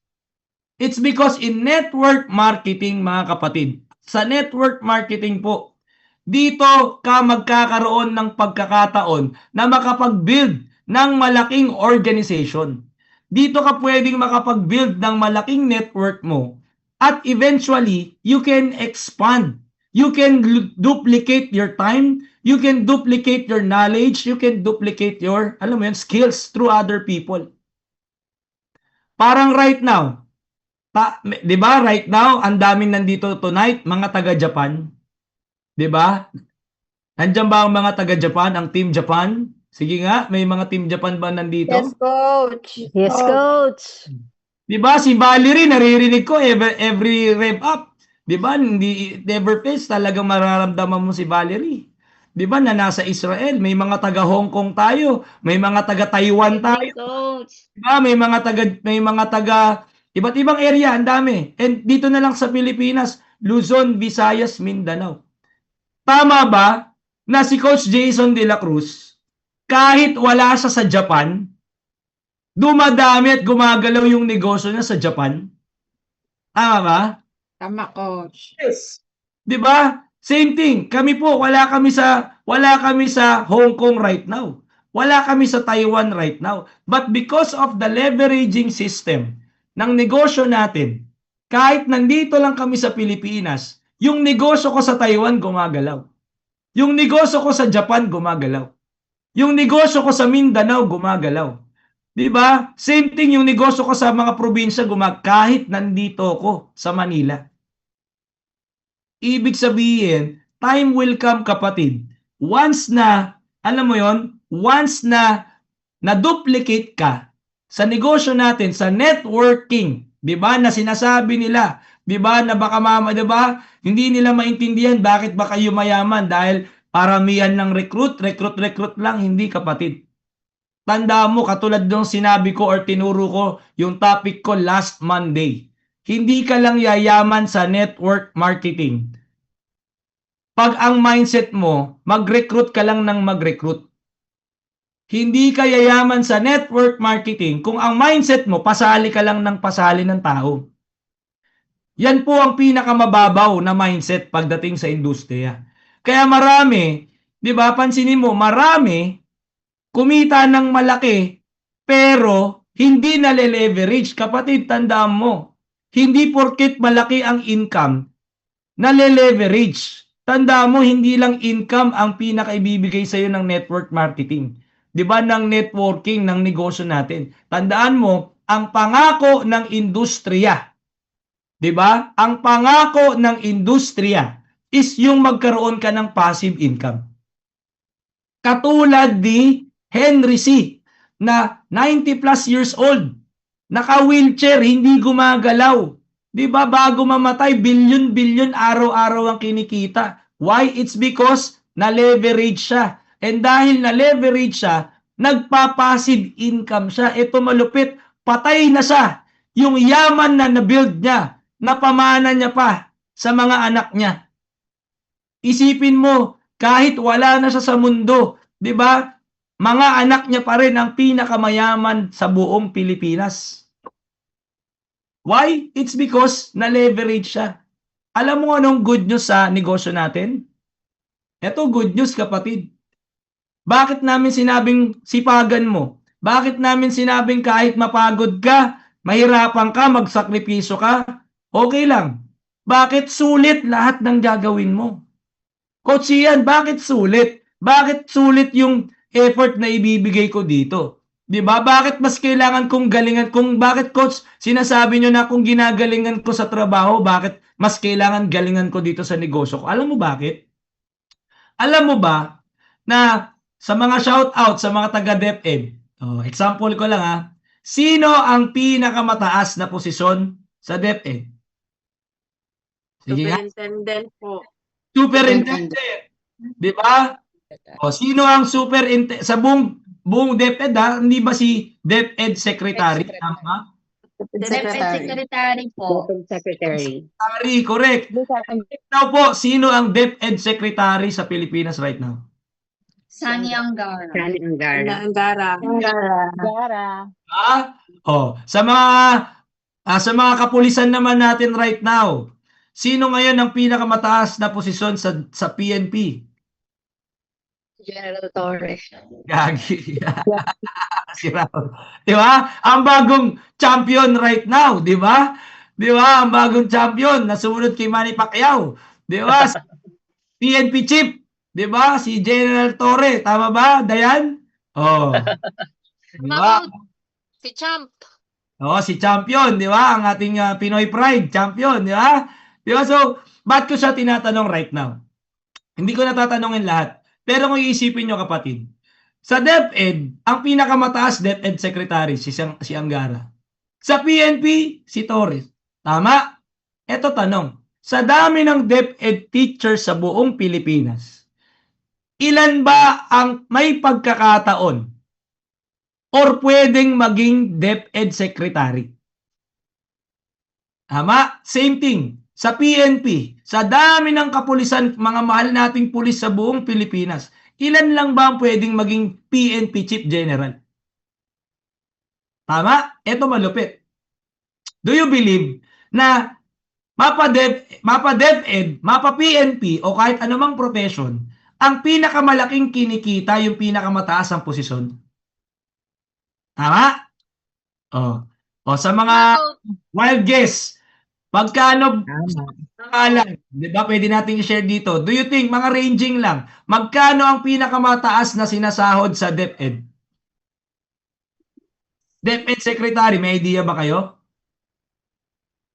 Speaker 1: It's because in network marketing, mga kapatid, sa network marketing po, dito ka magkakaroon ng pagkakataon na makapag-build ng malaking organization. Dito ka pwedeng makapag-build ng malaking network mo at eventually, you can expand. You can duplicate your time, you can duplicate your knowledge, you can duplicate your, alam mo yun, skills through other people. Parang right now, di ba, right now, ang daming nandito tonight, mga taga-Japan. Di ba? Nandiyan ba ang mga taga-Japan, ang Team Japan? Sige nga, may mga Team Japan ba nandito?
Speaker 2: Yes, Coach.
Speaker 3: Yes, Coach.
Speaker 1: Di ba, si Valerie, naririnig ko every rev up. Di ba, never face, talagang mararamdaman mo si Valerie. Di ba, na nasa Israel, may mga taga Hong Kong tayo, may mga taga Taiwan tayo.
Speaker 2: Coach.
Speaker 1: Di ba, may mga taga iba't ibang area, ang dami. And dito na lang sa Pilipinas, Luzon, Visayas, Mindanao. Tama ba na si Coach Jason De La Cruz, kahit wala siya sa Japan, dumadami at gumagalaw yung negosyo niya sa Japan? Tama ba?
Speaker 2: Tama, Coach.
Speaker 1: Yes. 'Di ba? Same thing. Kami po, wala kami sa Hong Kong right now. wala kami sa Taiwan right now. But because of the leveraging system ng negosyo natin, kahit nandito lang kami sa Pilipinas, yung negosyo ko sa Taiwan gumagalaw. Yung negosyo ko sa Japan gumagalaw. Yung negosyo ko sa Mindanao gumagalaw. 'Di ba? Same thing yung negosyo ko sa mga probinsya kahit nandito ako sa Manila. Ibig sabihin, time will come kapatid. Once na, alam mo yon, once na na-duplicate ka sa negosyo natin, sa networking, 'di ba? Na sinasabi nila, 'di ba? Na baka 'di ba? Hindi nila maintindihan bakit ba kayo mayaman dahil paramihan ng recruit lang, hindi kapatid. Tandaan mo, katulad ng sinabi ko or tinuro ko yung topic ko last Monday. Hindi ka lang yayaman sa network marketing. Pag ang mindset mo, mag-recruit ka lang ng mag-recruit. Hindi ka yayaman sa network marketing kung ang mindset mo, pasali ka lang ng pasali ng tao. Yan po ang pinakamababaw na mindset pagdating sa industriya. Kaya marami, 'di ba? Pansinin mo, marami kumita ng malaki pero hindi nale-leverage. Kapatid, tandaan mo, hindi porket malaki ang income nale-leverage. Tandaan mo, hindi lang income ang pinakaibibigay sa iyo ng network marketing. 'Di ba? Ng networking ng negosyo natin. Tandaan mo, ang pangako ng industriya, 'di ba? Ang pangako ng industriya is yung magkaroon ka ng passive income. Katulad ni Henry C. na 90 plus years old, naka-wheelchair, hindi gumagalaw. 'Di ba? Bago mamatay, bilyon-bilyon araw-araw ang kinikita. Why? It's because na-leverage siya. And dahil na-leverage siya, nagpa-passive income siya. Ito malupit, patay na siya. Yung yaman na na-build niya, napamana niya pa sa mga anak niya. Isipin mo, kahit wala na siya sa mundo, 'di ba? Mga anak niya pa rin ang pinakamayaman sa buong Pilipinas. Why? It's because na-leverage siya. Alam mo anong good news sa negosyo natin? Ito good news kapatid. Bakit namin sinabing sipagan mo? Bakit namin sinabing kahit mapagod ka, mahirapan ka, magsakripisyo ka, okay lang. Bakit sulit lahat ng gagawin mo? Coach Ian, bakit sulit? Bakit sulit yung effort na ibibigay ko dito? 'Di ba? Bakit mas kailangan kong galingan? Bakit coach, sinasabi niyo na kung ginagalingan ko sa trabaho, bakit mas kailangan galingan ko dito sa negosyo ko? Alam mo bakit? Alam mo ba na sa mga shoutout sa mga taga DepEd, example ko lang sino ang pinakamataas na posisyon sa DepEd? Sige nga.
Speaker 2: Superintendent po.
Speaker 1: Superintendent. 'Di ba? Sino ang sa buong DepEd hindi ba si DepEd Secretary? Tama?
Speaker 2: Secretary po.
Speaker 3: Secretary.
Speaker 1: Secretary, correct. Now po, sino ang DepEd Secretary sa Pilipinas right now?
Speaker 2: Sani Angara.
Speaker 3: Sani Angara.
Speaker 2: Angara.
Speaker 1: Sa mga kapulisan naman natin right now, sino ngayon ang pinakamataas na posisyon sa PNP?
Speaker 3: General Torres.
Speaker 1: Gagi. Si Raul. 'Di ba? Ang bagong champion right now, 'di ba? 'Di ba? Ang bagong champion na sumunod kay Manny Pacquiao. 'Di ba? PNP chief, 'di ba? Si General Torre, tama ba? Dayan? Oh. 'Di ba?
Speaker 2: Si Champ.
Speaker 1: Si champion, 'di ba? Ang ating Pinoy Pride, champion, 'di ba? 'Di ba? So, bakit ko siya tinatanong right now? Hindi ko natatanungin lahat. Pero kung iisipin nyo kapatid, sa DepEd, ang pinakamataas DepEd Secretary, si Angara. Sa PNP, si Torres. Tama? Eto tanong, sa dami ng DepEd teachers sa buong Pilipinas, ilan ba ang may pagkakataon or pwedeng maging DepEd Secretary? Tama? Same thing. Sa PNP, sa dami ng kapulisan, mga mahal nating pulis sa buong Pilipinas, ilan lang ba ang pwedeng maging PNP Chief General? Tama? Ito malupit. Do you believe na mapa DepEd, mapa PNP o kahit anumang profession, ang pinakamalaking kinikita, yung pinakamataas ang posisyon. Tama? Oh. O sa mga wild guess, magkano pangalan, 'di ba? Pwede nating i-share dito. Do you think mga ranging lang, magkano ang pinakamataas na sinasahod sa DepEd? DepEd Secretary, may idea ba kayo?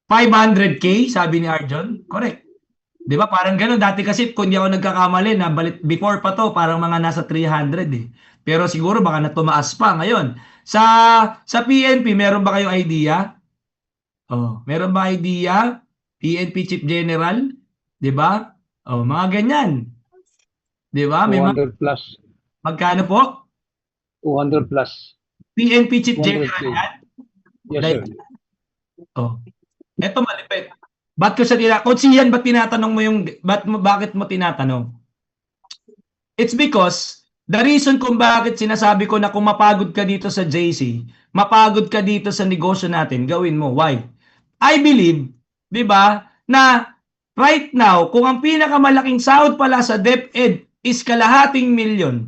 Speaker 1: 500K, sabi ni Arjon. Correct. 'Di ba? Parang gano'n dati kasi kung di ako nagkakamali na before pa to, parang mga nasa 300 eh. Pero siguro baka na tumaas pa ngayon. Sa PNP, meron ba kayong idea? Oh, meron ba idea? PNP Chief General, 'di ba? Oh, mga ganyan. 'Di ba? May mga
Speaker 4: 200 plus.
Speaker 1: magkano po?
Speaker 4: 200 plus.
Speaker 1: PNP Chief
Speaker 4: 200K.
Speaker 1: General yan.
Speaker 4: Yes,
Speaker 1: Like,
Speaker 4: sir.
Speaker 1: oh. Eto malipit. Ba't ko siya kung siyan ba't tinatanong mo yung bakit mo tinatanong? It's because the reason kung bakit sinasabi ko na kung mapagod ka dito sa JC, mapagod ka dito sa negosyo natin, gawin mo. Why? I believe, 'di ba, na right now, kung ang pinakamalaking sahod pala sa DepEd is kalahating milyon,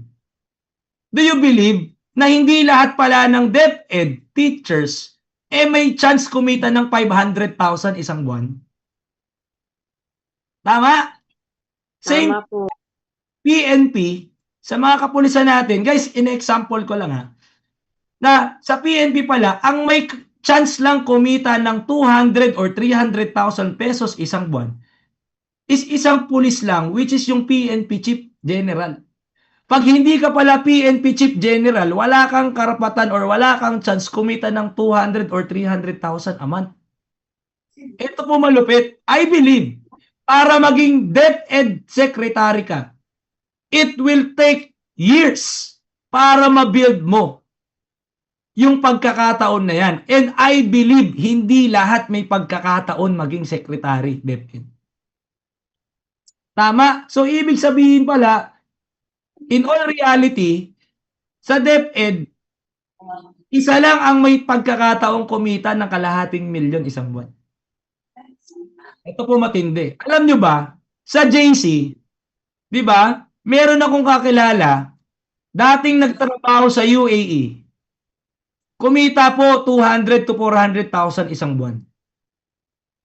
Speaker 1: do you believe na hindi lahat pala ng DepEd teachers may chance kumita ng 500,000 isang buwan? Tama? Same
Speaker 3: Tama po.
Speaker 1: PNP, sa mga kapulisan natin, guys, in-example ko lang ha, na sa PNP pala, ang may chance lang kumita ng 200 or 300,000 pesos isang buwan is isang pulis lang, which is yung PNP Chief General. Pag hindi ka pala PNP Chief General, wala kang karapatan or wala kang chance kumita ng 200 or 300,000 a month. Ito po malupit. I believe, para maging DepEd Secretary ka, it will take years para ma-build mo yung pagkakataon na yan. And I believe, hindi lahat may pagkakataon maging Secretary, DepEd. Tama? So, ibig sabihin pala, in all reality, sa DepEd, isa lang ang may pagkakataong kumita ng kalahating milyon isang buwan. Ito po matindi. Alam nyo ba, sa JC, di ba, meron akong kakilala, dating nagtrabaho sa UAE, kumita po 200 to 400,000 isang buwan.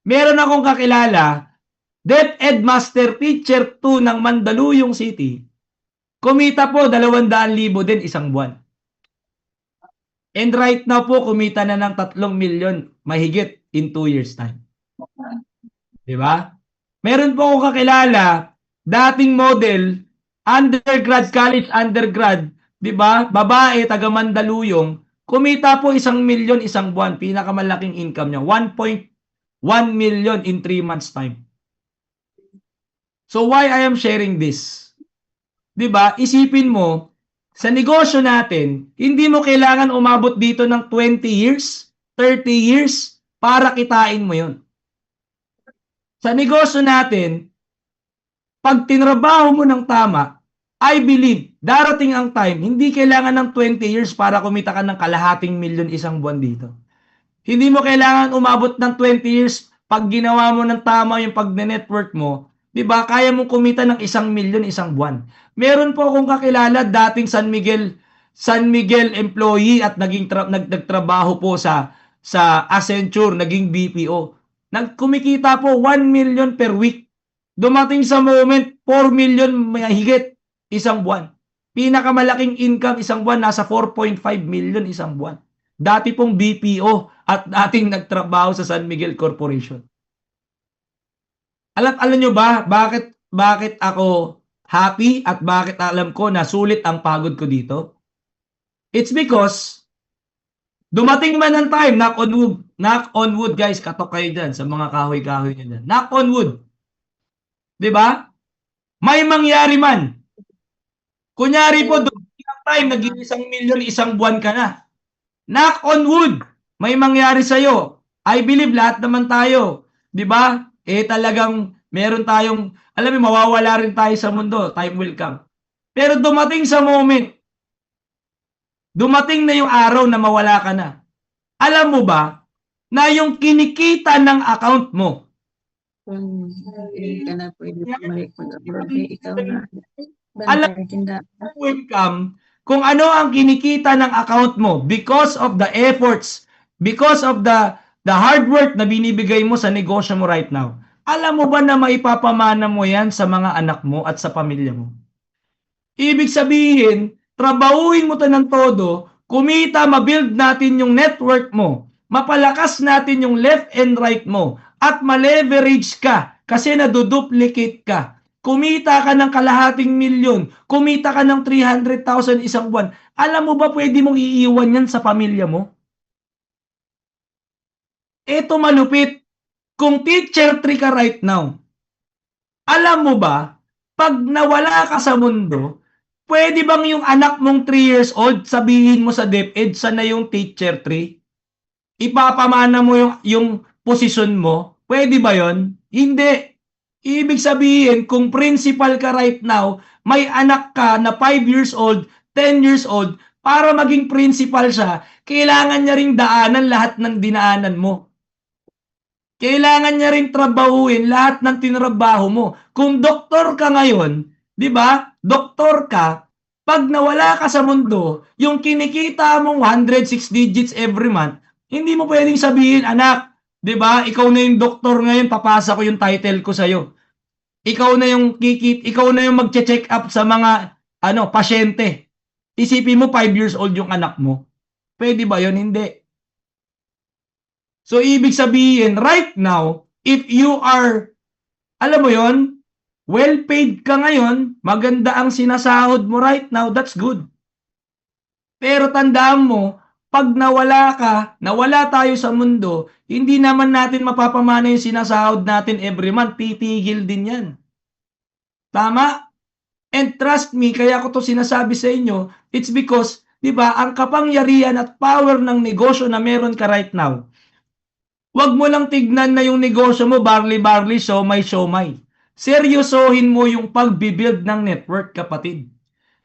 Speaker 1: Meron akong kakilala, DepEd Master Teacher 2 ng Mandaluyong City, kumita po 200,000 din isang buwan. And right now po, kumita na ng 3 milyon mahigit in 2 years time. Di ba? Meron po akong kakilala, dating model, undergrad, college undergrad, di ba? Babae, taga Mandaluyong, kumita po 1 milyon isang buwan. Pinakamalaking income niya, 1.1 million in 3 months time. So why I am sharing this? 'Di ba? Isipin mo, sa negosyo natin, hindi mo kailangan umabot dito ng 20 years, 30 years para kitain mo 'yon. Sa negosyo natin, pag tinrabaho mo ng tama, I believe, darating ang time, hindi kailangan ng 20 years para kumita ka ng kalahating milyon isang buwan dito. Hindi mo kailangan umabot ng 20 years pag ginawa mo ng tama yung pag-network mo. 'Di ba? Kaya mong kumita ng 1 milyon isang buwan. Meron po akong kakilala dating San Miguel employee at nagtrabaho po sa Accenture, naging BPO. Nagkumikita po 1 million per week. Dumating sa moment 4 million mahigit isang buwan. Pinakamalaking income isang buwan nasa 4.5 million isang buwan. Dati pong BPO at dating nagtrabaho sa San Miguel Corporation. Alam nyo ba bakit ako happy at bakit alam ko na sulit ang pagod ko dito? It's because dumating man ang time, knock on wood guys, katok kayo dyan sa mga kahoy-kahoy nyo dyan. Knock on wood. Diba? May mangyari man. Kunyari po, dumating ang time, naging 1 milyon isang buwan ka na. Knock on wood. May mangyari sa'yo. I believe lahat naman tayo. Diba? Talagang meron tayong, alam mo, mawawala rin tayo sa mundo. Time will come. Pero dumating sa moment, dumating na yung araw na mawala ka na. Alam mo ba, na yung kinikita ng account mo,
Speaker 5: Kung hindi ka na pwede bumalik mag-abroad, ikaw na.
Speaker 1: Alam mo income kung ano ang kinikita ng account mo because of the efforts, because of the hard work na binibigay mo sa negosyo mo right now. Alam mo ba na maipapamana mo yan sa mga anak mo at sa pamilya mo? Ibig sabihin, trabahuin mo to ng todo, kumita, mabuild natin yung network mo, mapalakas natin yung left and right mo, at ma-leverage ka kasi naduduplicate ka. Kumita ka ng kalahating milyon, kumita ka ng 300,000 isang buwan. Alam mo ba pwede mong iiwan yan sa pamilya mo? Ito malupit. Kung teacher 3 ka right now, alam mo ba, pag nawala ka sa mundo, pwede bang yung anak mong 3 years old, sabihin mo sa DepEd, sana yung teacher 3? Ipapamana mo yung posisyon mo? Pwede ba yon? Hindi. Ibig sabihin, kung principal ka right now, may anak ka na 5 years old, 10 years old, para maging principal siya, kailangan niya ring daanan lahat ng dinaanan mo. Kailangan niya rin trabahuin lahat ng tinrabaho mo. Kung doktor ka ngayon, di ba? Doktor ka, pag nawala ka sa mundo, yung kinikita mong 106 digits every month, hindi mo pwedeng sabihin, anak, di ba? Ikaw na yung doktor ngayon, papasa ko yung title ko sa'yo. Ikaw na yung magche-check up sa mga pasyente. Isipin mo 5 years old yung anak mo. Pwede ba yun? Hindi. So, ibig sabihin, right now, if you are, alam mo yon, well paid ka ngayon, maganda ang sinasahod mo right now, that's good. Pero tandaan mo, pag nawala tayo sa mundo, hindi naman natin mapapamana yung sinasahod natin every month, titigil din yan. Tama? And trust me, kaya ko to sinasabi sa inyo, it's because, di ba, ang kapangyarihan at power ng negosyo na meron ka right now, wag mo lang tignan na yung negosyo mo, barley-barley, siomay-siomay. Seryosohin mo yung pag-build ng network, kapatid.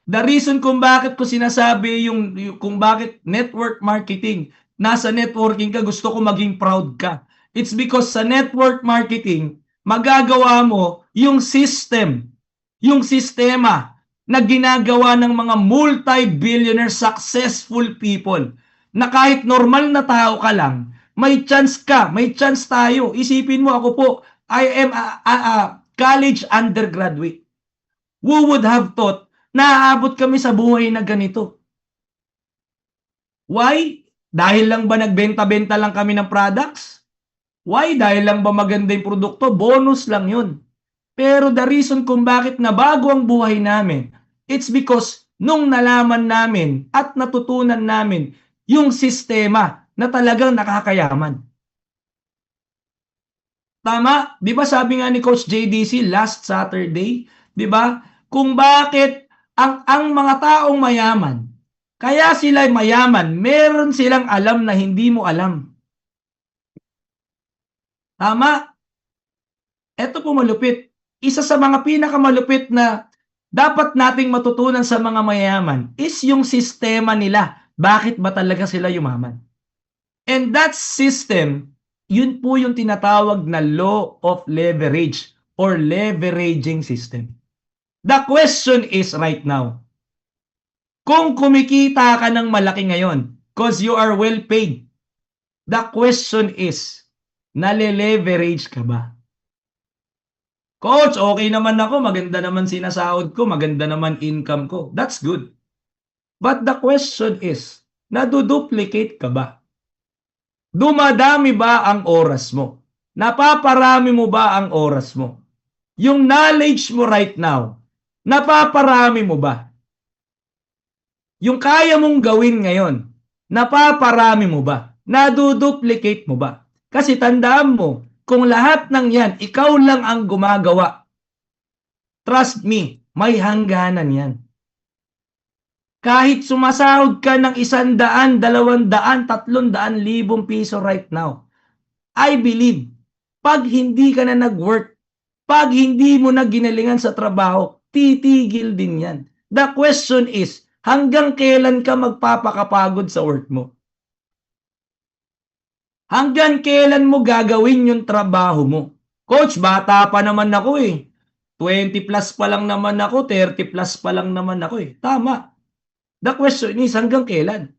Speaker 1: The reason kung bakit ko sinasabi kung bakit network marketing, nasa networking ka, gusto ko maging proud ka. It's because sa network marketing, magagawa mo yung system, yung sistema na ginagawa ng mga multi-billionaire successful people na kahit normal na tao ka lang, may chance ka, may chance tayo. Isipin mo, ako po, I am a college undergraduate. Who would have thought na aabot kami sa buhay na ganito? Why? Dahil lang ba nagbenta-benta lang kami ng products? Why? Dahil lang ba maganda yung produkto? Bonus lang yun. Pero the reason kung bakit nabago ang buhay namin, it's because nung nalaman namin at natutunan namin yung sistema na talagang nakakayaman. Tama? Di ba sabi nga ni Coach JDC last Saturday, di ba? Kung bakit ang mga taong mayaman, kaya sila mayaman, meron silang alam na hindi mo alam. Tama? Ito po malupit. Isa sa mga pinakamalupit na dapat nating matutunan sa mga mayaman is yung sistema nila. Bakit ba talaga sila yumaman? And that system, yun po yung tinatawag na law of leverage or leveraging system. The question is right now, kung kumikita ka ng malaki ngayon because you are well paid, the question is, nale-leverage ka ba? Coach, okay naman ako, maganda naman sinasahod ko, maganda naman income ko. That's good. But the question is, naduduplicate ka ba? Dumadami ba ang oras mo? Napaparami mo ba ang oras mo? Yung knowledge mo right now, napaparami mo ba? Yung kaya mong gawin ngayon, napaparami mo ba? Naduduplicate mo ba? Kasi tandaan mo, kung lahat ng yan, ikaw lang ang gumagawa, trust me, may hangganan yan. Kahit sumasahod ka ng 100, 200, 300,000 piso right now, I believe, pag hindi ka na nag-work, pag hindi mo na ginalingan sa trabaho, titigil din yan. The question is, hanggang kailan ka magpapakapagod sa work mo? Hanggang kailan mo gagawin yung trabaho mo? Coach, bata pa naman ako eh. 20 plus pa lang naman ako, 30 plus pa lang naman ako eh. Tama. The question is, hanggang kailan?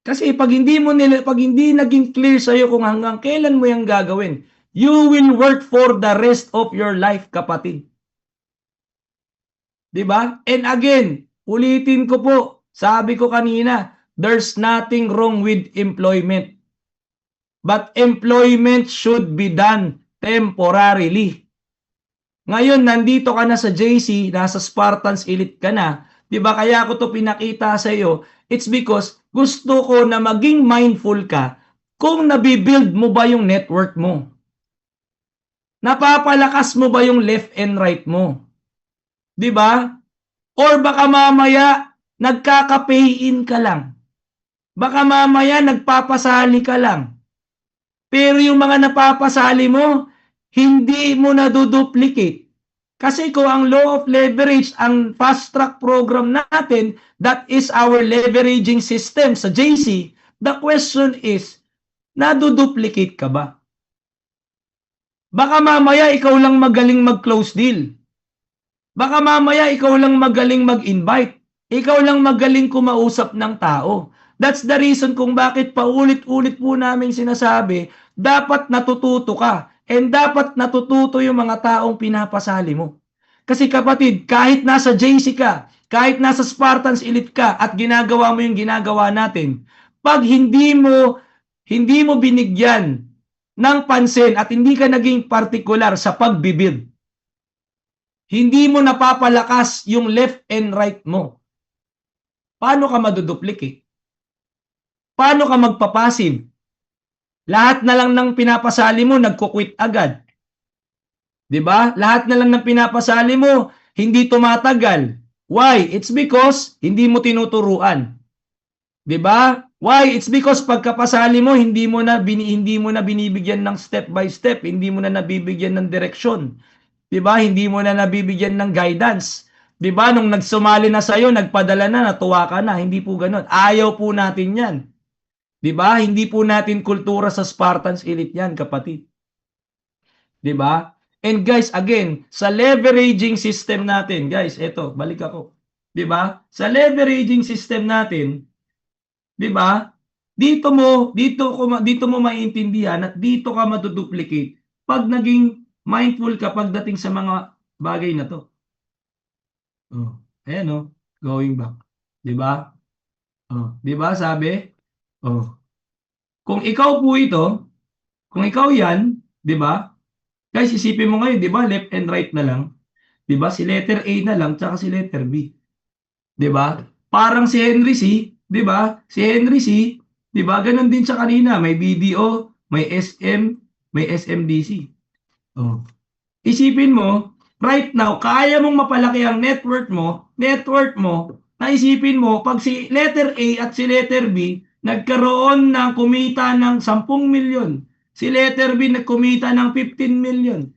Speaker 1: Kasi pag hindi naging clear sa'yo kung hanggang kailan mo yung gagawin, you will work for the rest of your life, kapatid. 'Di ba? And again, ulitin ko po, sabi ko kanina, there's nothing wrong with employment. But employment should be done temporarily. Ngayon, nandito ka na sa JC, nasa Spartans Elite ka na, 'di ba? Kaya ko 'to pinakita sa iyo. It's because gusto ko na maging mindful ka kung nabibuild mo ba yung network mo. Napapalakas mo ba yung left and right mo? 'Di ba? Or baka mamaya nagkaka-pay-in ka lang. Baka mamaya nagpapasali ka lang. Pero yung mga napapasali mo, hindi mo na duplicate. Kasi kung ang law of leverage, ang fast track program natin, that is our leveraging system sa JC, the question is, naduduplicate ka ba? Baka mamaya ikaw lang magaling mag-close deal. Baka mamaya ikaw lang magaling mag-invite. Ikaw lang magaling kumausap ng tao. That's the reason kung bakit paulit-ulit po namin sinasabi, dapat natututo ka. And dapat natututo yung mga taong pinapasali mo. Kasi kapatid, kahit nasa JC ka, kahit nasa Spartans Elite ka at ginagawa mo yung ginagawa natin, pag hindi mo binigyan ng pansin at hindi ka naging partikular sa pagbibuild, hindi mo napapalakas yung left and right mo, paano ka maduduplicate? Paano ka magpapassive? Lahat na lang ng pinapasali mo, nagko-quit agad. 'Di ba? Lahat na lang ng pinapasali mo, hindi tumatagal. Why? It's because hindi mo tinuturuan. 'Di ba? Why? It's because pagkapasali mo, hindi mo na binibigyan ng step by step, hindi mo na nabibigyan ng direksyon. 'Di ba? Hindi mo na nabibigyan ng guidance. 'Di ba? Nung nagsumali na sa'yo, nagpadala na, natuwa ka na. Hindi po ganoon. Ayaw po natin 'yan. 'Di ba? Hindi po natin kultura sa Spartans Elite 'yan, kapatid. 'Di ba? And guys, again, sa leveraging system natin, guys, eto, balik ako. 'Di ba? Sa leveraging system natin, 'di ba? Dito mo maiintindihan at dito ka maduduplicate pag naging mindful ka pagdating sa mga bagay na 'to. Oh, ayan oh, going back. 'Di ba? Oh, 'di ba sabi? Oh. Kung ikaw po ito, kung ikaw 'yan, 'di ba? Guys, isipin mo ngayon, 'di ba, left and right na lang. 'Di ba? Si letter A na lang tsaka si letter B. 'Di ba? Parang si Henry C, 'di ba? Si Henry C, 'di ba? Ganun din siya kanina, may BDO, may SM, may SMDC. Oh. Isipin mo, right now, kaya mong mapalaki ang network mo, naisipin mo, pag si letter A at si letter B, nagkaroon ng kumita ng 10 milyon, si letter B nagkumita ng 15 milyon.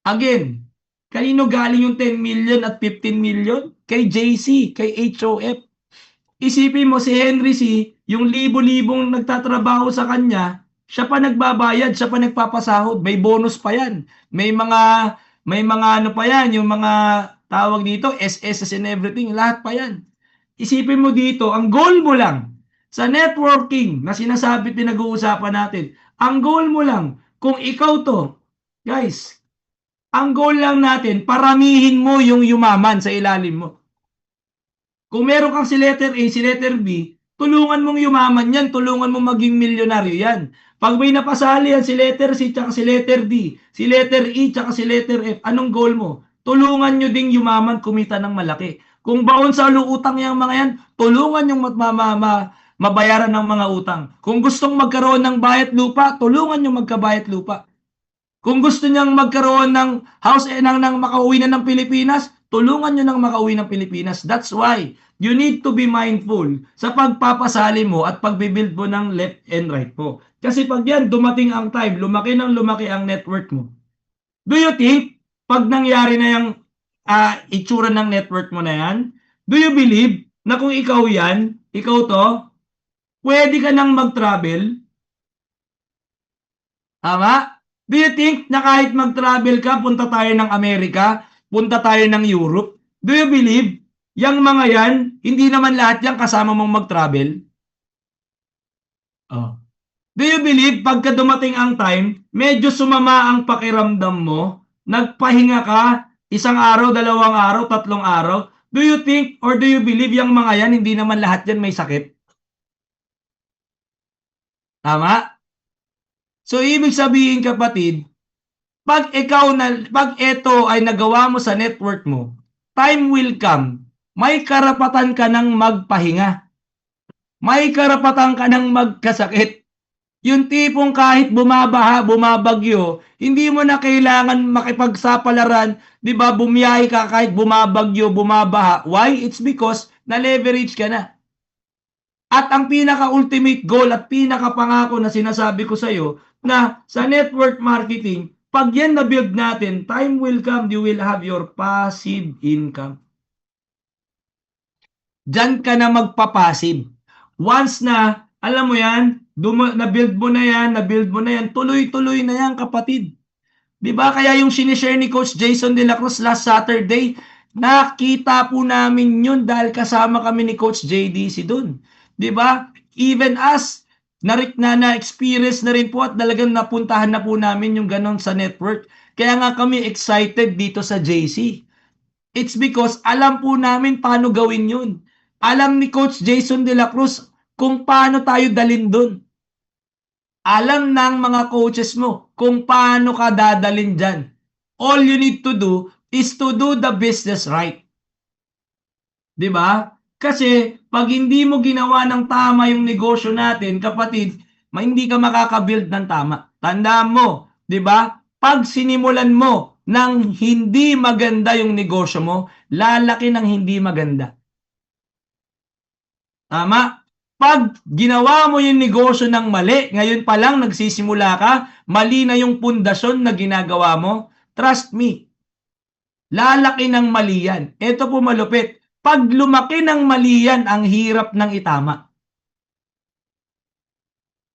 Speaker 1: Again, kanino galing yung 10 million at 15 million? Kay JC, kay HOF. Isipin mo si Henry C, yung libo-libong nagtatrabaho sa kanya, siya pa nagbabayad, siya pa nagpapasahod, may bonus pa yan. May mga ano pa yan, yung mga tawag dito, SSS and everything, lahat pa yan. Isipin mo dito, ang goal mo lang sa networking na sinasabi pinag-uusapan natin, ang goal mo lang, kung ikaw to, guys, ang goal lang natin, paramihin mo yung yumaman sa ilalim mo. Kung meron kang si letter A, si letter B, tulungan mong yumaman yan, tulungan mong maging milyonaryo yan. Pag may napasali yan si letter C tsaka si letter D, si letter E tsaka si letter F, anong goal mo? Tulungan nyo ding yumaman, kumita ng malaki. Kung baon sa utang yung mga yan, tulungan yung mabayaran ng mga utang. Kung gustong magkaroon ng bayad lupa, tulungan yung magkabayad lupa. Kung gusto niyang magkaroon ng house ng makauwi na ng Pilipinas, tulungan niyo ng makauwi ng Pilipinas. That's why you need to be mindful sa pagpapasali mo at pagbibuild mo ng left and right po. Kasi pag yan, dumating ang time, lumaki ang network mo. Do you think, pag nangyari na yung itsura ng network mo na yan, do you believe na kung ikaw yan, ikaw to, pwede ka nang mag-travel? Tama? Do you think na kahit mag-travel ka, punta tayo ng Amerika, punta tayo ng Europe, do you believe, yung mga yan, hindi naman lahat yan kasama mong mag-travel? Oh. Do you believe, pagka dumating ang time, medyo sumama ang pakiramdam mo, nagpahinga ka, 1 araw, 2 araw, 3 araw, do you think or do you believe yung mga yan, hindi naman lahat yan may sakit? Tama? So, ibig sabihin kapatid, pag ito ay nagawa mo sa network mo, time will come, may karapatan ka ng magpahinga. May karapatan ka ng magkasakit. Yung tipong kahit bumabaha, bumabagyo, hindi mo na kailangan makipagsapalaran, 'di ba? Bumiyahe ka kahit bumabagyo, bumabaha. Why? It's because na-leverage ka na. At ang pinaka-ultimate goal at pinaka-pangako na sinasabi ko sa iyo na sa network marketing, pag yan na-build natin, time will come, you will have your passive income. Diyan ka na magpa-passive. Once na, alam mo yan, na-build mo na yan, tuloy-tuloy na yan, kapatid. Diba? Kaya yung sinishare ni Coach Jason De La Cruz last Saturday, nakita po namin yun dahil kasama kami ni Coach JDC dun. Diba? Even us, na-experience na rin po at talagang napuntahan na po namin yung ganon sa network. Kaya nga kami excited dito sa JC. It's because alam po namin paano gawin yun. Alam ni Coach Jason De La Cruz kung paano tayo dalin dun. Alam ng mga coaches mo kung paano ka dadalin dyan. All you need to do is to do the business right. Diba? Kasi pag hindi mo ginawa ng tama yung negosyo natin, kapatid, hindi ka makakabuild ng tama. Tandaan mo, diba? Pag sinimulan mo ng hindi maganda yung negosyo mo, lalaki ng hindi maganda. Tama? Pag ginawa mo yung negosyo ng mali, ngayon pa lang nagsisimula ka, mali na yung pundasyon na ginagawa mo, trust me, lalaki ng mali yan. Ito po malupit. Pag lumaki ng mali yan, ang hirap ng itama.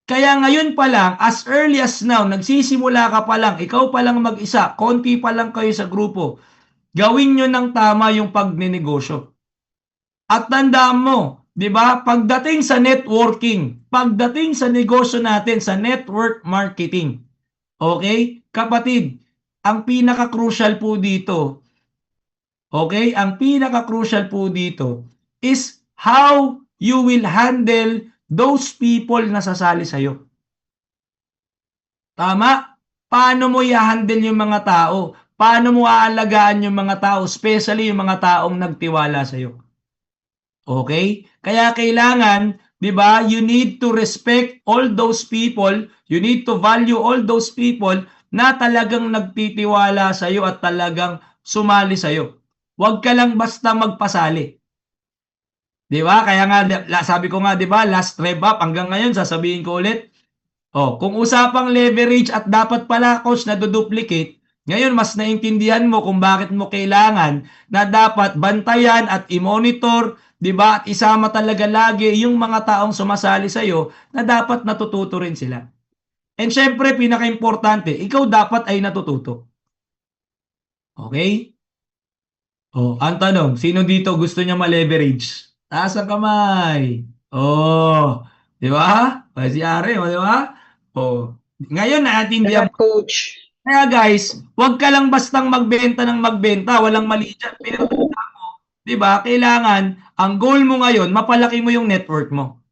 Speaker 1: Kaya ngayon pa lang, as early as now, nagsisimula ka pa lang, ikaw pa lang mag-isa, konti pa lang kayo sa grupo, gawin nyo ng tama yung pagnenegosyo. At tandaan mo, di ba, pagdating sa networking, pagdating sa negosyo natin, sa network marketing, okay, kapatid, ang pinaka-crucial po dito, okay, ang pinaka-crucial po dito is how you will handle those people na sasali sa'yo. Tama? Paano mo i-handle yung mga tao? Paano mo aalagaan yung mga tao, especially yung mga taong nagtiwala sa'yo? Okay? Kaya kailangan, 'di ba, you need to respect all those people, you need to value all those people na talagang nagtitiwala sa iyo at talagang sumali sa iyo. Huwag ka lang basta magpasali. 'Di ba? Kaya nga sabi ko nga, 'di ba, last rev up hanggang ngayon sasabihin ko ulit. Oh, kung usapang leverage at dapat pala coach na duplicate, ngayon mas naintindihan mo kung bakit mo kailangan na dapat bantayan at i-monitor, 'di ba? At isama talaga lagi yung mga taong sumasali sa iyo na dapat natututo rin sila. And syempre, pinaka-importante, ikaw dapat ay natututo. Okay? Oh, ang tanong, sino dito gusto niya ma-leverage? Taas ang kamay. Oh, 'di ba? Si Are, di ba? Oh. Ngayon naintindihan mo.
Speaker 3: Coach.
Speaker 1: Kaya guys, huwag ka lang bastang magbenta ng magbenta, walang mali dyan. Pero mo, 'di ba? Kailangan ang goal mo ngayon, mapalaki mo yung network mo.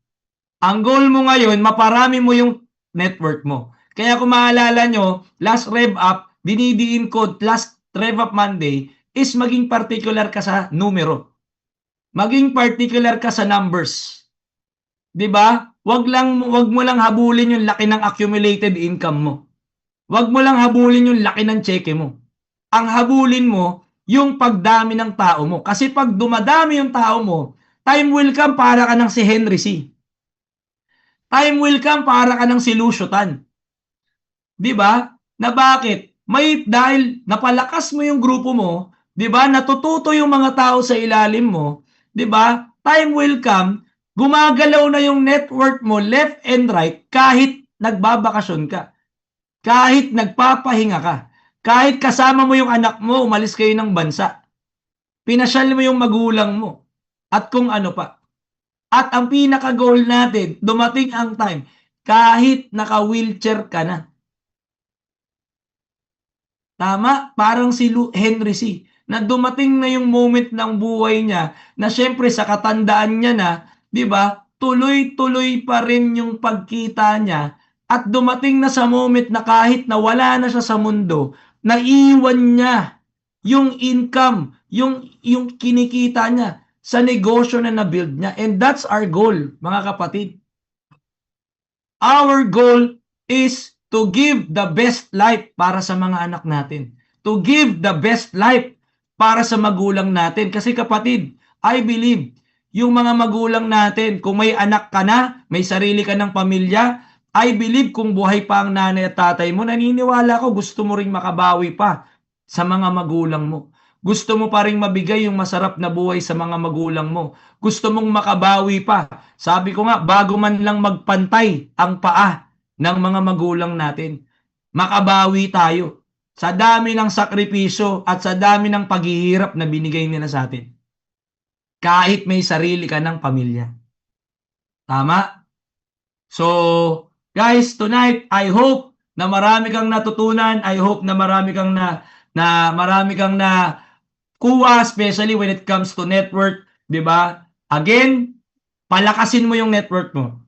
Speaker 1: Ang goal mo ngayon, maparami mo yung network mo. Kaya kung maalala nyo, last rev up, dinidiin ko last rev up Monday is maging particular ka sa numero. Maging particular ka sa numbers. 'Di ba? Wag mo lang habulin yung laki ng accumulated income mo. Wag mo lang habulin yung laki ng cheque mo. Ang habulin mo yung pagdami ng tao mo. Kasi pag dumadami yung tao mo, time will come para ka ng si Henry C. Time will come para ka ng si Lucio Tan. 'Di ba? Na bakit? Dahil napalakas mo yung grupo mo, 'di ba? Natututo yung mga tao sa ilalim mo, 'di ba? Time will come, gumagalaw na yung network mo left and right kahit nagbabakasyon ka. kahit nagpapahinga ka, kahit kasama mo yung anak mo, umalis kayo ng bansa, pinasyal mo yung magulang mo, at kung ano pa. At ang pinaka-goal natin, dumating ang time, kahit naka-wheelchair ka na. Tama? Parang si Henry C. Na dumating na yung moment ng buhay niya na syempre sa katandaan niya na, di ba, tuloy-tuloy pa rin yung pagkita niya at dumating na sa moment na kahit na wala na siya sa mundo, naiwan niya yung income, yung kinikita niya sa negosyo na na-build niya. And that's our goal, mga kapatid. Our goal is to give the best life para sa mga anak natin. To give the best life para sa magulang natin. Kasi kapatid, I believe, yung mga magulang natin, kung may anak ka na, may sarili ka ng pamilya, I believe kung buhay pa ang nanay at tatay mo, naniniwala ko gusto mo ring makabawi pa sa mga magulang mo. Gusto mo pa ring mabigay yung masarap na buhay sa mga magulang mo. Gusto mong makabawi pa. Sabi ko nga, bago man lang magpantay ang paa ng mga magulang natin, makabawi tayo sa dami ng sakripisyo at sa dami ng paghihirap na binigay nila sa atin. Kahit may sarili ka ng pamilya. Tama? So, guys, tonight, I hope na marami kang natutunan. I hope na marami kang na kuha, especially when it comes to network, 'di ba? Again, palakasin mo yung network mo.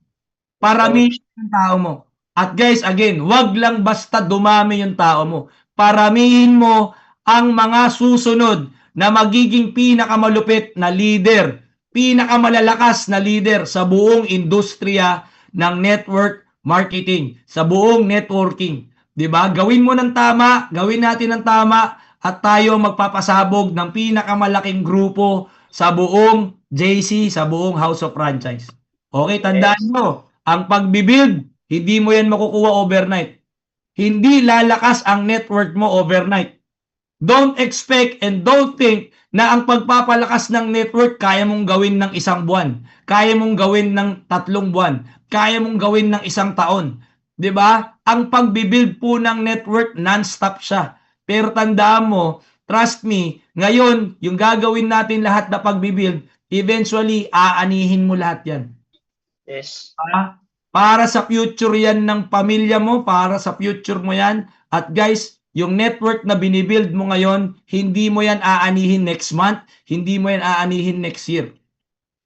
Speaker 1: Paramihin yung tao mo. At guys, again, wag lang basta dumami yung tao mo. Paramihin mo ang mga susunod na magiging pinakamalupit na leader, pinakamalalakas na leader sa buong industriya ng network marketing, sa buong networking. 'Di ba? Gawin mo ng tama, gawin natin ng tama at tayo magpapasabog ng pinakamalaking grupo sa buong JC, sa buong House of Franchise. Okay, tandaan mo, ang pagbibuild, hindi mo yan makukuha overnight. Hindi lalakas ang network mo overnight. Don't expect and don't think na ang pagpapalakas ng network kaya mong gawin ng 1 buwan, kaya mong gawin ng 3 buwan, kaya mong gawin ng 1 taon. 'Di ba? Ang pagbibuild po ng network non-stop siya. Pero tandaan mo, trust me, ngayon, yung gagawin natin lahat na pagbibuild, eventually aanihin mo lahat 'yan.
Speaker 5: Yes.
Speaker 1: Para sa future yan ng pamilya mo, para sa future mo yan. At guys, yung network na binibuild mo ngayon, hindi mo yan aanihin next month, hindi mo yan aanihin next year.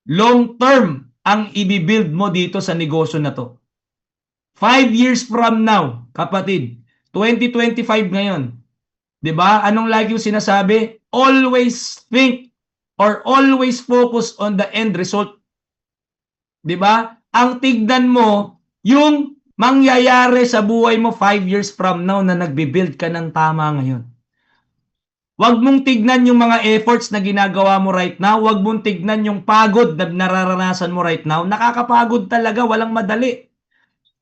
Speaker 1: Long term ang ibibuild mo dito sa negosyo na to. 5 years from now, kapatid, 2025 ngayon, 'di ba? Anong lagi yung sinasabi? Always think or always focus on the end result. 'Di ba? Ang tignan mo yung mangyayari sa buhay mo 5 years from now na nagbi-build ka ng tama ngayon. Huwag mong tignan yung mga efforts na ginagawa mo right now. Huwag mong tignan yung pagod na nararanasan mo right now. Nakakapagod talaga, walang madali.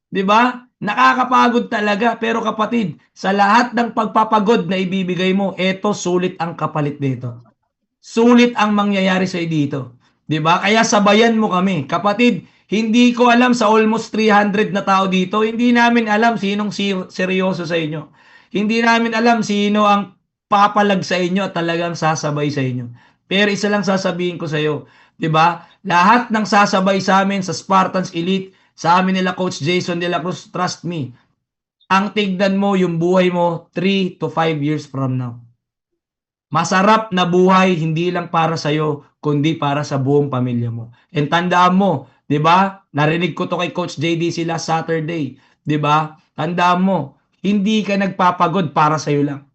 Speaker 1: 'Di ba? Nakakapagod talaga. Pero kapatid, sa lahat ng pagpapagod na ibibigay mo, eto sulit ang kapalit dito. Sulit ang mangyayari sa dito. 'Di ba? Kaya sabayan mo kami. Kapatid, hindi ko alam sa almost 300 na tao dito, hindi namin alam sinong seryoso sa inyo. Hindi namin alam sino ang papalag sa inyo at talagang sasabay sa inyo. Pero isa lang sasabihin ko sa iyo, 'di ba? Lahat ng sasabay sa amin sa Spartans Elite, sa amin nila Coach Jason De La Cruz, trust me. Ang tignan mo yung buhay mo 3 to 5 years from now. Masarap na buhay hindi lang para sa iyo, kundi para sa buong pamilya mo. And tandaan mo, 'di ba? Narinig ko to kay Coach JD sila Saturday, 'di ba? Tandaan mo, hindi ka nagpapagod para sa iyo lang.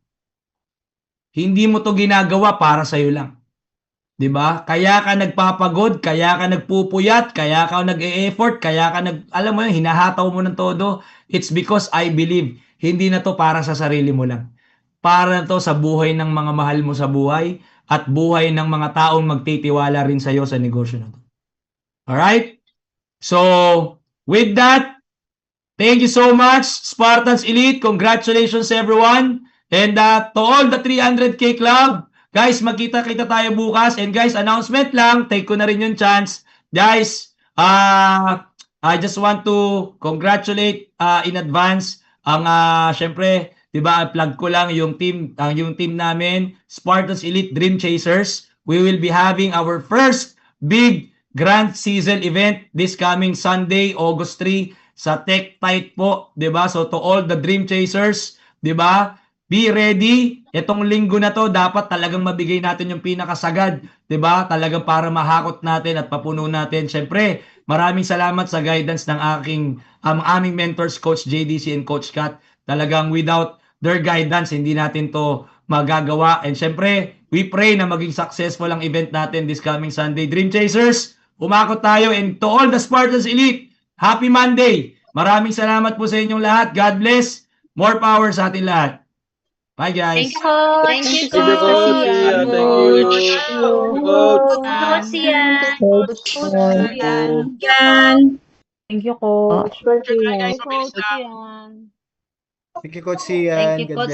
Speaker 1: Hindi mo to ginagawa para sa iyo lang. 'Di ba? Kaya ka nagpapagod, kaya ka nagpupuyat, kaya ka nag-e-effort, kaya ka alam mo 'yun, hinahataw mo ng todo. It's because I believe hindi na to para sa sarili mo lang. Para na to sa buhay ng mga mahal mo sa buhay at buhay ng mga taong magtitiwala rin sa iyo sa negosyo na to. Alright? So, with that, thank you so much, Spartans Elite. Congratulations, everyone. And to all the 300K Club, guys, magkita-kita tayo bukas. And guys, announcement lang, take ko na rin yung chance. Guys, I just want to congratulate in advance Ang syempre, 'di ba, plug ko lang yung team namin, Spartans Elite Dream Chasers. We will be having our first big grand season event this coming Sunday, August 3 sa Tech Tight po, 'di ba? So to all the Dream Chasers, 'di ba? Be ready. Itong linggo na to, dapat talagang mabigay natin yung pinakasagad, 'di ba? Talagang para mahakot natin at papuno natin. Syempre, maraming salamat sa guidance ng aming mentors, Coach JDC and Coach Kat. Talagang without their guidance, hindi natin to magagawa. And syempre, we pray na maging successful ang event natin this coming Sunday. Dream Chasers, umakot tayo. And to all the Spartans Elite, happy Monday! Maraming salamat po sa inyong lahat. God bless. More power sa atin lahat. Bye, guys.
Speaker 2: Thank you, Coach.
Speaker 5: Thank you, Coach.
Speaker 2: Thank you,
Speaker 5: Coach.
Speaker 6: Thank you, Coach.
Speaker 5: Thank you, Coach.
Speaker 7: Thank you, Coach Sian.
Speaker 2: Thank you,
Speaker 7: God
Speaker 2: Coach
Speaker 7: bless.